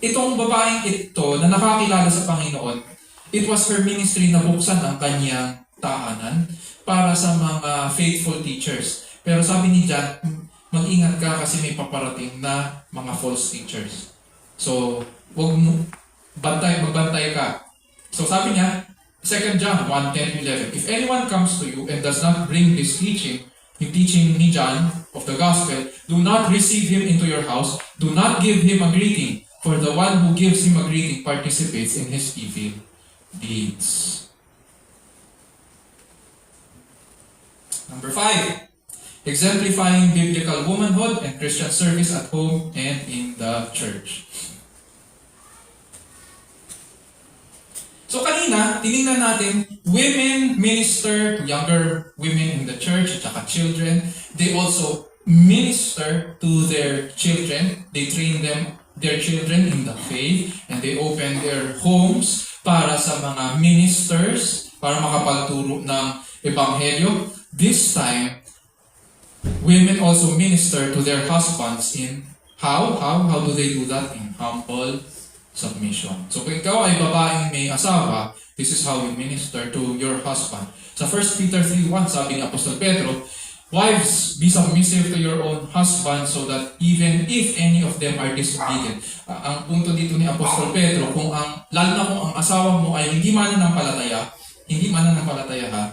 itong babaeng ito na nakakilala sa Panginoon, it was her ministry na buksan ang kanyang tahanan para sa mga faithful teachers. Pero sabi ni John, mag-ingat ka kasi may paparating na mga false teachers. So, magbantay ka. So sabi niya, 2 John 1:10-11, if anyone comes to you and does not bring this teaching, yung teaching ni John of the gospel, do not receive him into your house, do not give him a greeting, for the one who gives him a greeting participates in his evil deeds. Number 5, exemplifying biblical womanhood and Christian service at home and in the church. So kanina, tinignan natin, women minister to younger women in the church at saka children. They also minister to their children. They train their children in the faith and they open their homes para sa mga ministers para makapagturo ng ebanghelyo. This time, women also minister to their husbands in how do they do that? In humble submission. So kung ikaw ay babaeng may asawa, this is how you minister to your husband. Sa 1 Peter 3:1, sabi ni Apostol Pedro, wives, be submissive to your own husband so that even if any of them are disobedient. Ang punto dito ni Apostol Pedro, lalo na kung ang asawa mo ay hindi mananampalataya ha,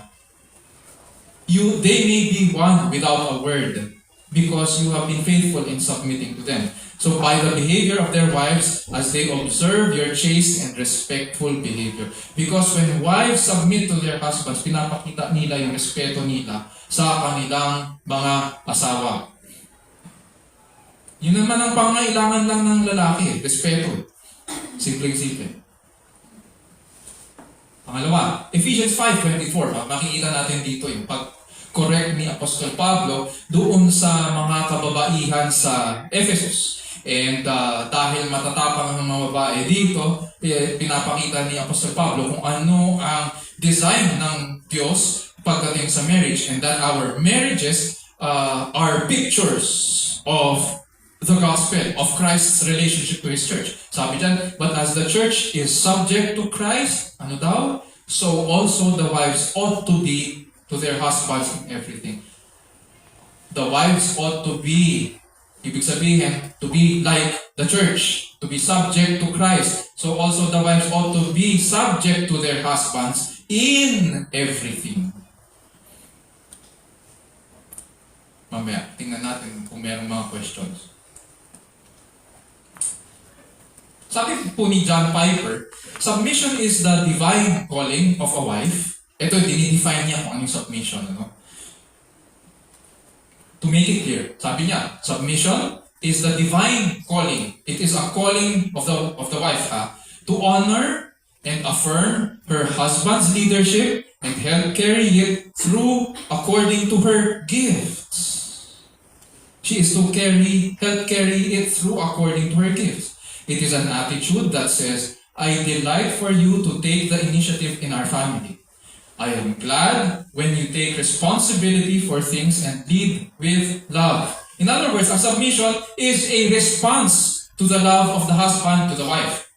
they may be one without a word, because you have been faithful in submitting to them. So by the behavior of their wives, as they observe your chaste and respectful behavior. Because when wives submit to their husbands, pinapakita nila yung respeto nila sa kanilang mga asawa. Yun naman ang pangailangan lang ng lalaki, respeto. Simpleng-simple. Pangalawa, Ephesians 5:24. Makikita natin dito yung pag-correct ni Apostol Pablo doon sa mga kababaihan sa Ephesus. And dahil matatapang ng mga babae dito, pinapakita ni Apostol Pablo kung ano ang design ng Diyos pagdating sa marriage, and that our marriages are pictures of the gospel, of Christ's relationship to His church. Sabi dyan, but as the church is subject to Christ, ano daw? So also the wives ought to be to their husbands in everything. The wives ought to be, ibig sabihin, to be like the church, to be subject to Christ. So also the wives ought to be subject to their husbands in everything. Mamaya, tingnan natin kung mayroong mga questions. Sabi po ni John Piper, submission is the divine calling of a wife. Ito, dinidefine niya kung anong submission. Ano? To make it clear, sabi niya, submission is the divine calling. It is a calling of the wife to honor and affirm her husband's leadership and help carry it through according to her gifts. She is to help carry it through according to her gifts. It is an attitude that says, I delight for you to take the initiative in our family. I am glad when you take responsibility for things and lead with love. In other words, a submission is a response to the love of the husband to the wife.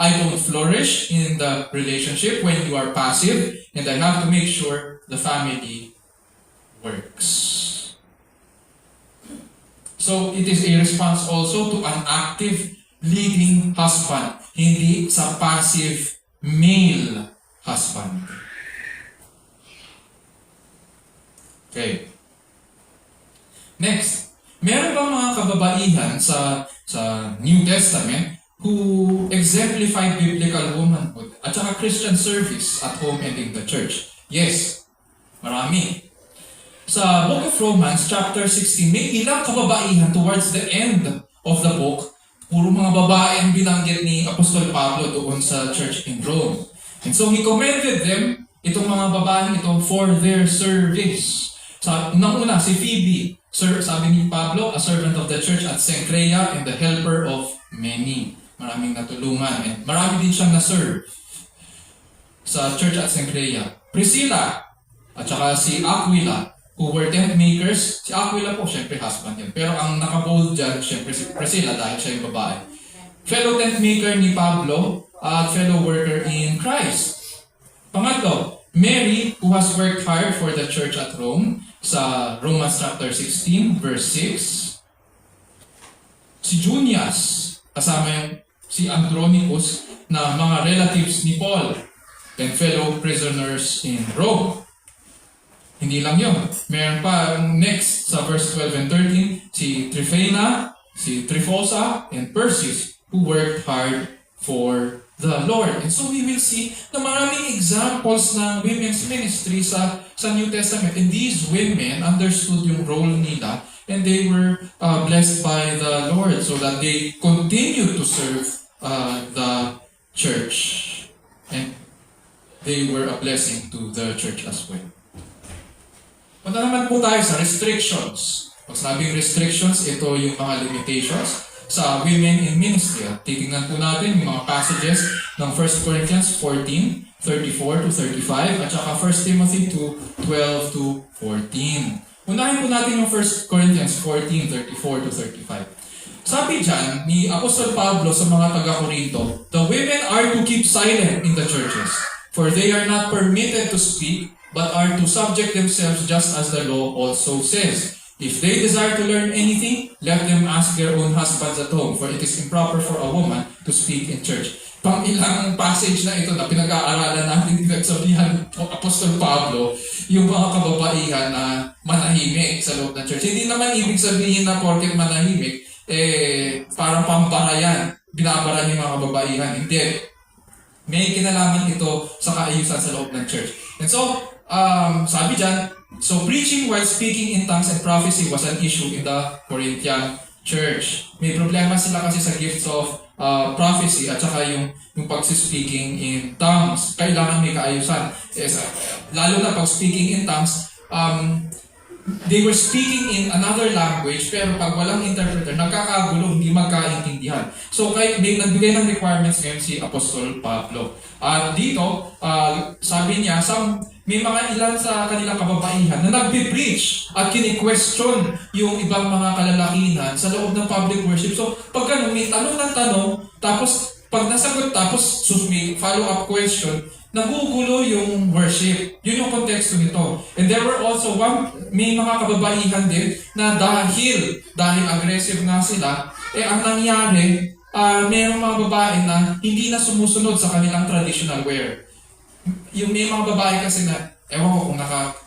I don't flourish in the relationship when you are passive, and I have to make sure the family works. So, it is a response also to an active, leading husband, hindi sa passive, male husband. Okay. Next, meron ba mga kababaihan sa New Testament who exemplified biblical womanhood at saka Christian service at home and in the church? Yes, marami. Sa Book of Romans, chapter 16, may ilang kababaihan towards the end of the book. Puro mga babae ang binanggit ni Apostol Pablo doon sa church in Rome. And so he commended them, itong mga babaeng ito, for their service. Sa unang-una, si Phoebe, sabi ni Pablo, a servant of the church at Cenchrea and the helper of many. Maraming natulungan. And marami din siyang na-serve sa church at Cenchrea. Priscilla, at saka si Aquila, who were tent makers. Si Aquila po, syempre husband yan. Pero ang nakabold dyan, syempre si Priscilla dahil siya yung babae. Fellow tent maker ni Pablo at fellow worker in Christ. Pangatlo, Mary, who has worked hard for the church at Rome, sa Romans chapter 16, verse 6. Si Junias, kasama yung si Andronicus, na mga relatives ni Paul and fellow prisoners in Rome. Hindi lang yun. Meron pa next sa verse 12 and 13, si Tryphena, si Tryphosa, and Persis, who worked hard for the Lord. And so we will see na maraming examples ng women's ministry sa New Testament. And these women understood yung role nila, and they were blessed by the Lord so that they continued to serve the church. And they were a blessing to the church as well. Punta naman po tayo sa restrictions. Pag sabing restrictions, ito yung mga limitations sa women in ministry. Titingnan po natin yung mga passages ng 1 Corinthians 14, 34 to 35, at saka 1 Timothy 2, 12 to 14. Unahin po natin yung 1 Corinthians 14, 34 to 35. Sabi dyan ni Apostol Pablo sa mga taga-Corinto, the women are to keep silent in the churches, for they are not permitted to speak, but are to subject themselves just as the law also says. If they desire to learn anything, let them ask their own husbands at home, for it is improper for a woman to speak in church. pang ilang passage na ito na pinag-aaralan natin pinagsabihan ng Apostol Pablo, yung mga kababaihan na manahimik sa loob ng church. Hindi naman ibig sabihin na porket manahimik, parang pambara yan. Binabara niyo yung mga kababaihan. Hindi. May kinalaman ito sa kaayusan sa loob ng church. And so, sabi dyan, so preaching while speaking in tongues and prophecy was an issue in the Corinthian church. May problema sila kasi sa gifts of prophecy at saka yung pag-speaking in tongues. Kailangan may kaayusan. Yes, lalo na pag speaking in tongues, they were speaking in another language pero pag walang interpreter, nagkakagulo, hindi magkaintindihan. So, nagbigay ng requirements ngayon si Apostol Pablo. At dito, sabi niya, may mga ilan sa kanilang kababaihan na nagbe-preach at kini-question yung ibang mga kalalakihan sa loob ng public worship. So, pag ganun, may tanong ng tanong, tapos pag nasagot, tapos may follow-up question, nagugulo yung worship. Yun yung konteksto nito. And there were also may mga kababaihan din na dahil aggressive nga sila, ang nangyari, mayroong mga babae na hindi na sumusunod sa kanilang traditional wear. Yung may mga babae kasi na, ewan ko kung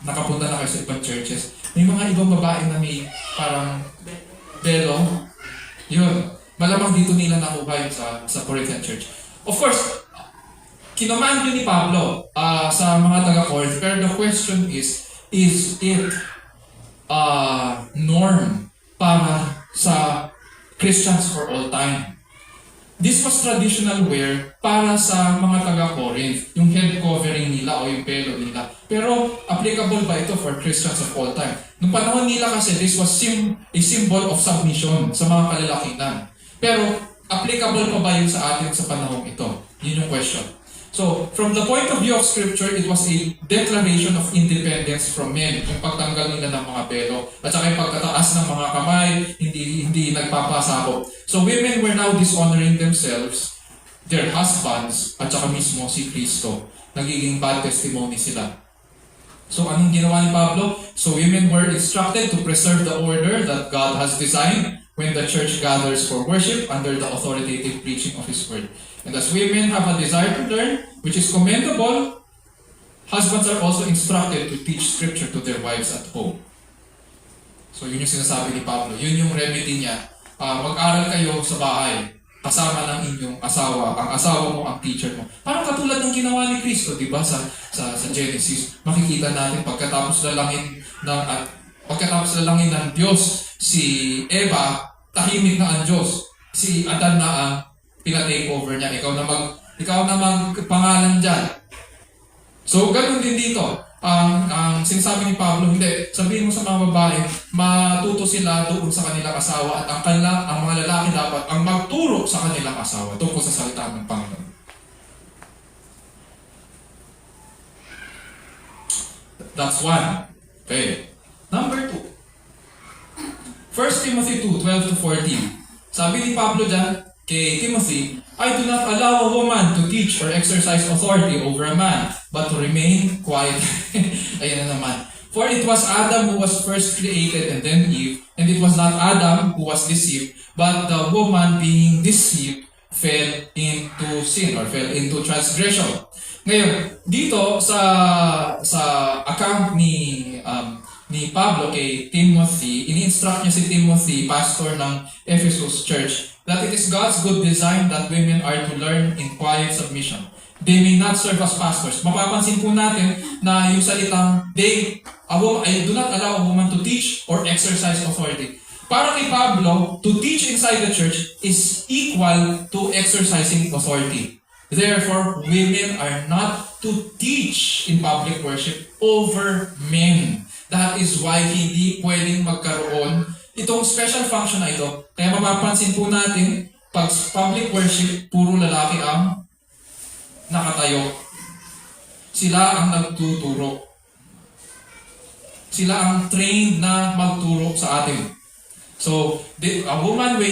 nakapunta na kayo sa ibang churches, may mga ibang babae na may parang belo. Yun. Malamang dito nila nakuha yun sa Corinthian church. Of course, kinommand yun ni Pablo sa mga taga-Corinth. Pero the question is it norm para sa Christians for all time? This was traditional wear para sa mga taga-Corinth, yung head covering nila o yung pelo nila. Pero applicable ba ito for Christians of all time? Noong panahon nila kasi, this was a symbol of submission sa mga kalalakihan. Pero applicable pa ba yun sa atin sa panahon ito? Yun yung question. So, from the point of view of Scripture, it was a declaration of independence from men. Yung pagtanggal nila ng mga pelo. At saka yung pagkataas ng mga kamay, hindi nagpapasakop. So, women were now dishonoring themselves, their husbands, at saka mismo si Kristo. Nagiging bad testimony sila. So, anong ginawa ni Pablo? So, women were instructed to preserve the order that God has designed when the church gathers for worship under the authoritative preaching of His Word. And as women have a desire to learn, which is commendable, husbands are also instructed to teach Scripture to their wives at home. So yun yung sinasabi ni Pablo. Yun yung remedy niya. Mag-aral kayo sa bahay, kasama ng inyong asawa. Ang asawa mo, ang teacher mo. Parang katulad ng ginawa ni Kristo, di ba? Sa Genesis, makikita natin pagkatapos lalangin ng Diyos, si Eva, tahimik na ang Diyos. Si Adan na ang pina-take over niya. Ikaw na magpangalan dyan. So, ganun din dito. Ang sinasabi ni Pablo, hindi. Sabihin mo sa mga babae, matuto sila doon sa kanilang asawa at ang mga lalaki dapat ang magturo sa kanilang asawa tungkol sa salita ng Panginoon. That's one. Okay. Number 2. 1 Timothy 2:12-14. Sabi ni Pablo dyan, kay Timothy, I do not allow a woman to teach or exercise authority over a man, but to remain quiet. Ayan na naman. For it was Adam who was first created and then Eve, and it was not Adam who was deceived, but the woman being deceived fell into sin or fell into transgression. Ngayon, dito sa account ni Pablo kay Timothy, ini-instruct niya si Timothy, pastor ng Ephesus Church, that it is God's good design that women are to learn in quiet submission. They may not serve as pastors. Mapapansin po natin na yung salitang I do not allow a woman to teach or exercise authority. Para kay Pablo, to teach inside the church is equal to exercising authority. Therefore, women are not to teach in public worship over men. That is why hindi pwedeng magkaroon itong special function na ito. Kaya mapapansin po natin, pag public worship, puro lalaki ang nakatayo. Sila ang nagtuturo. Sila ang trained na magturo sa atin. So, a woman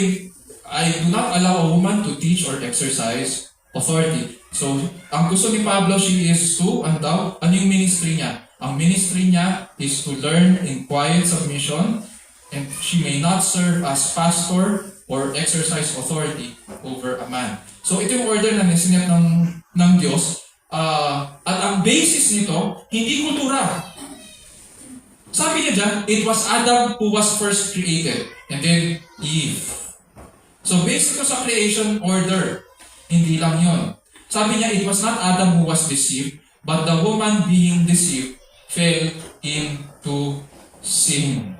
I do not allow a woman to teach or exercise authority. So, ang gusto ni Pablo, she is to, ano yung ministry niya? Ang ministry niya is to learn in quiet submission, and she may not serve as pastor or exercise authority over a man. So ito yung order na sinet ng Diyos. At ang basis nito, hindi kultura. Sabi niya dyan, it was Adam who was first created, and then Eve. So based ito sa creation order, hindi lang yon. Sabi niya, it was not Adam who was deceived, but the woman being deceived fell into sin.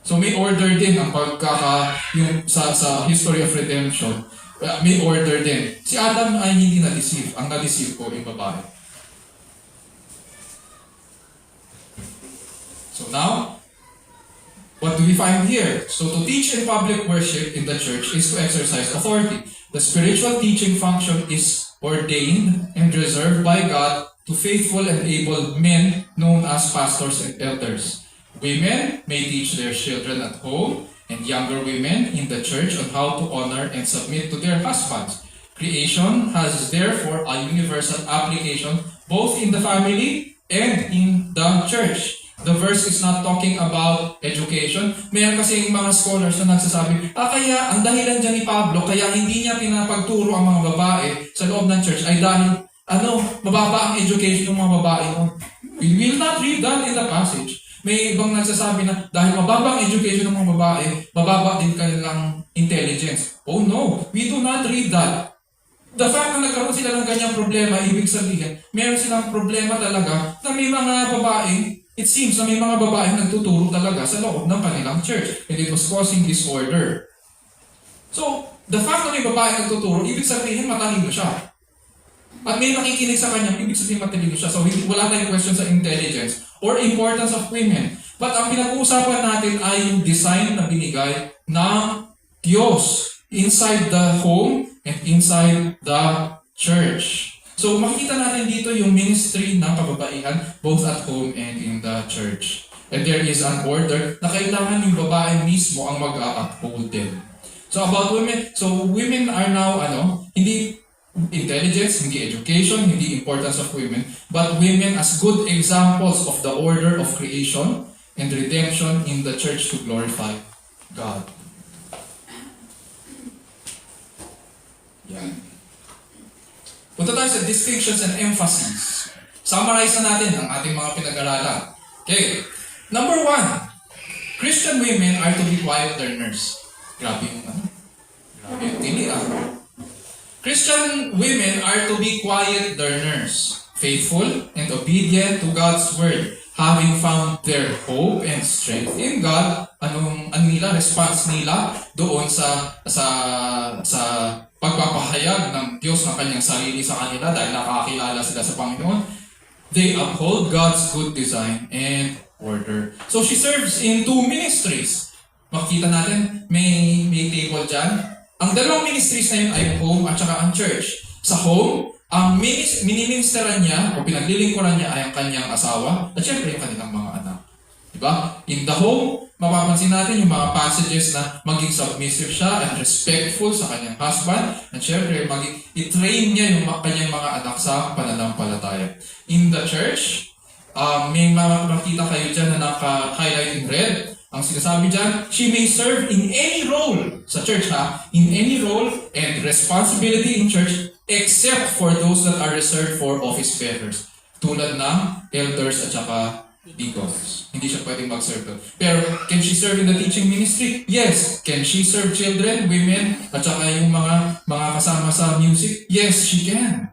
So may order din ang yung sa history of redemption. May order din. Si Adam ay hindi na-deceive. Ang na-deceive ko yung babae. So now, what do we find here? So to teach in public worship in the church is to exercise authority. The spiritual teaching function is ordained and reserved by God to faithful and able men known as pastors and elders. Women may teach their children at home and younger women in the church on how to honor and submit to their husbands. Creation has therefore a universal application both in the family and in the church. The verse is not talking about education. Mayroon kasi mga scholars na nagsasabi, kaya ang dahilan dyan ni Pablo, kaya hindi niya pinapagturo ang mga babae sa loob ng church ay dahil, mababa ang education ng mga babae. We will not read that in the passage. May ibang nagsasabi na dahil mababa ang education ng mga babae, mababa din kanilang intelligence. Oh no, we do not read that. The fact na nagkaroon sila ng ganyang problema, ibig sabihin, meron silang problema talaga na may mga babae, it seems na may mga babae nagtuturo talaga sa loob ng kanilang church. And it was causing disorder. So, the fact na may babae nagtuturo, ibig sabihin matalino siya. At may nakikinig sa kanya, ibig sabihin matalino siya. So, wala tayong question sa intelligence or importance of women. But ang pinag-uusapan natin ay yung design na binigay ng Diyos inside the home and inside the church. So makikita natin dito yung ministry ng kababaihan both at home and in the church. And there is an order na kailangan yung babae mismo ang mag-uphold din. So about women, so women are now hindi intelligence, hindi education, hindi importance of women, but women as good examples of the order of creation and redemption in the church to glorify God. Yan. Punta tayo sa distinctions and emphases. Summarize na natin ang ating mga pinag-aralan. Okay. Number 1, Christian women are to be quiet learners. Grabe yung tili Christian women are to be quiet learners, faithful and obedient to God's word, having found their hope and strength in God. Ano nila, response nila doon sa pagpapahayag ng Diyos ng kanyang sarili sa kanila dahil nakakilala sila sa Panginoon. They uphold God's good design and order. So she serves in 2 ministries. Makikita natin, may table dyan. Ang dalawang ministries na yun ay home at saka ang church. Sa home, ang miniministeran niya o pinaglilingkuran niya ay ang kanyang asawa at syempre yung kanilang mga anak. Diba? In the home, mapapansin natin yung mga passages na maging submissive siya and respectful sa kanyang husband. At syempre, i-train niya yung kanyang mga anak sa pananampalataya. In the church, may makita kayo dyan na naka-highlight in red. Ang sinasabi dyan, she may serve in any role sa church in any role and responsibility in church except for those that are reserved for office bearers. Tulad ng elders at saka deacons. Hindi siya pwedeng mag-serve. Pero, can she serve in the teaching ministry? Yes. Can she serve children, women, at saka yung mga kasama sa music? Yes, she can.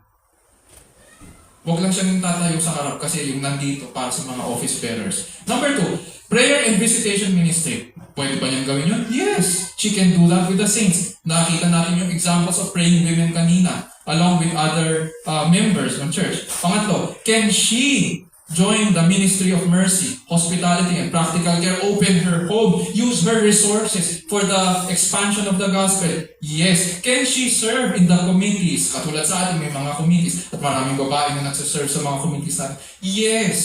Huwag lang siyang tatayo sa harap kasi yung nandito para sa mga office bearers. Number 2, prayer and visitation ministry. Pwede ba niyang gawin yun? Yes. She can do that with the saints. Nakita natin yung examples of praying women kanina along with other members ng church. Pangatlo, can she join the ministry of mercy, hospitality, and practical care, open her home, use her resources for the expansion of the gospel? Yes. Can she serve in the committees? Katulad sa atin, may mga committees at maraming babae na nagsaserve sa mga committees natin. Yes.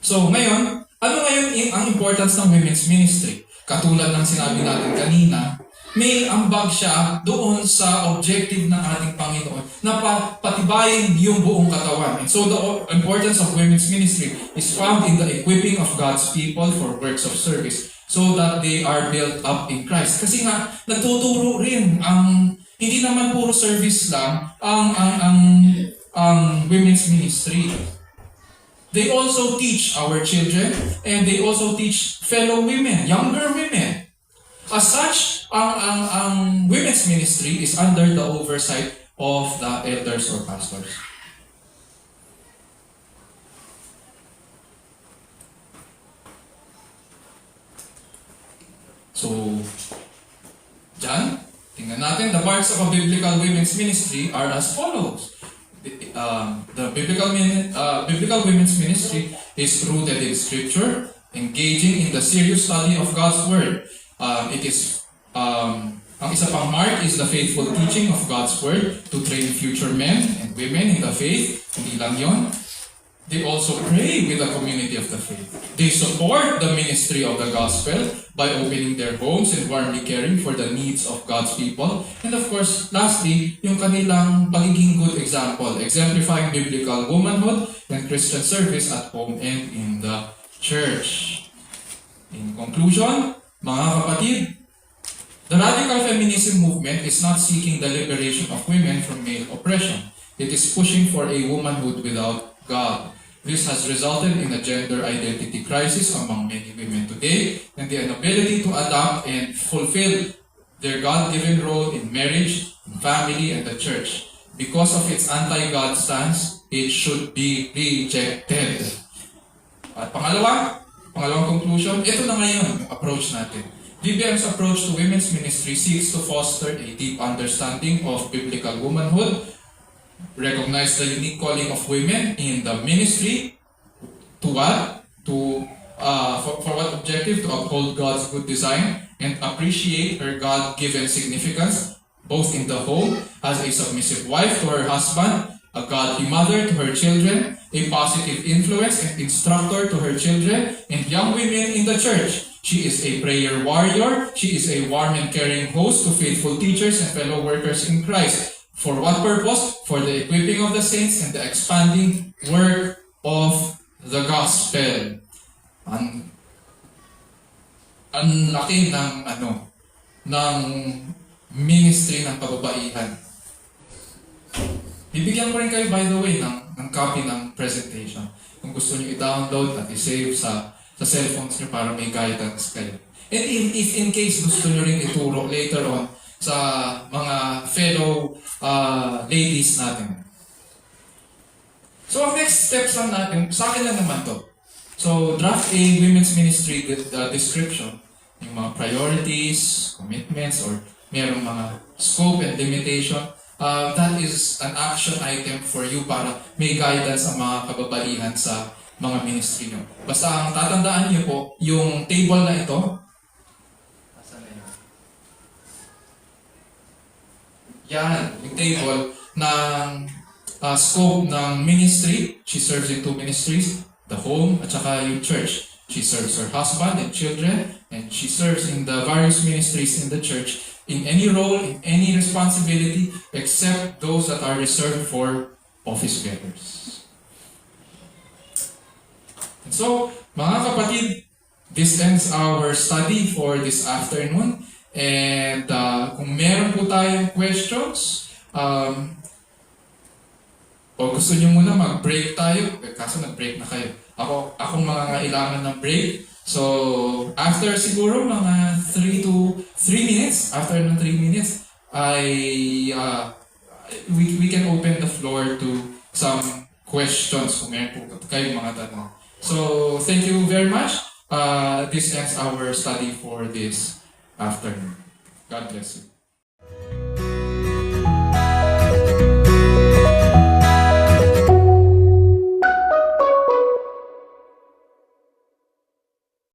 So, ngayon, ano ngayon ang importance ng women's ministry? Katulad ng sinabi natin kanina, may ambag siya doon sa objective ng ating Panginoon na patibayin yung buong katawan. And so the importance of women's ministry is found in the equipping of God's people for works of service so that they are built up in Christ. Kasi nga, nagtuturo rin hindi naman puro service lang ang women's ministry. They also teach our children and they also teach fellow women, younger women. As such, ang women's ministry is under the oversight of the elders or pastors. So, dyan, tingnan natin, the parts of a biblical women's ministry are as follows. The biblical women's ministry is rooted in Scripture, engaging in the serious study of God's Word. Ang isa pang mark is the faithful teaching of God's Word to train future men and women in the faith. Hindi lang yun. They also pray with the community of the faith. They support the ministry of the gospel by opening their homes and warmly caring for the needs of God's people. And of course, lastly, yung kanilang pagiging good example, exemplifying biblical womanhood and Christian service at home and in the church. In conclusion, mga kapatid, the radical feminism movement is not seeking the liberation of women from male oppression. It is pushing for a womanhood without God. This has resulted in a gender identity crisis among many women today and the inability to adapt and fulfill their God-given role in marriage, in family, and the church. Because of its anti-God stance, it should be rejected. At pangalawang conclusion, ito na ngayon yung approach natin. VBM's approach to women's ministry seeks to foster a deep understanding of biblical womanhood, recognize the unique calling of women in the ministry, to what? For what objective? To uphold God's good design and appreciate her God-given significance, both in the home, as a submissive wife to her husband, a godly mother to her children, a positive influence and instructor to her children, and young women in the church. She is a prayer warrior. She is a warm and caring host to faithful teachers and fellow workers in Christ. For what purpose? For the equipping of the saints and the expanding work of the gospel. Ang laki ng ministry ng kababaihan. Bibigyan ko rin kayo, by the way, ng copy ng presentation. Kung gusto niyo i-download at i-save sa cellphones niyo para may guidance kayo. And if in case gusto niyo rin ituro later on sa mga fellow ladies natin. So, ang next steps lang natin, sa akin lang naman to. So, draft a women's ministry description. Yung mga priorities, commitments, or merong mga scope and limitation. That is an action item for you para may guidance ang mga kababaihan sa mga ministry nyo. Basta ang tatandaan niyo po, yung table na ito, yan, yung table ng scope ng ministry. She serves in two ministries, the home at saka yung church. She serves her husband and children, and she serves in the various ministries in the church in any role, in any responsibility, except those that are reserved for office bearers. And so, mga kapatid, this ends our study for this afternoon. And kung meron po tayong questions, o gusto nyo muna mag-break tayo, kaso nag-break na kayo. Akong mangangailangan ng break. So, after siguro mga 3 minutes, after ng 3 minutes, we can open the floor to some questions kung meron po kayong mga tanong. So, thank you very much. This ends our study for this afternoon. God bless you.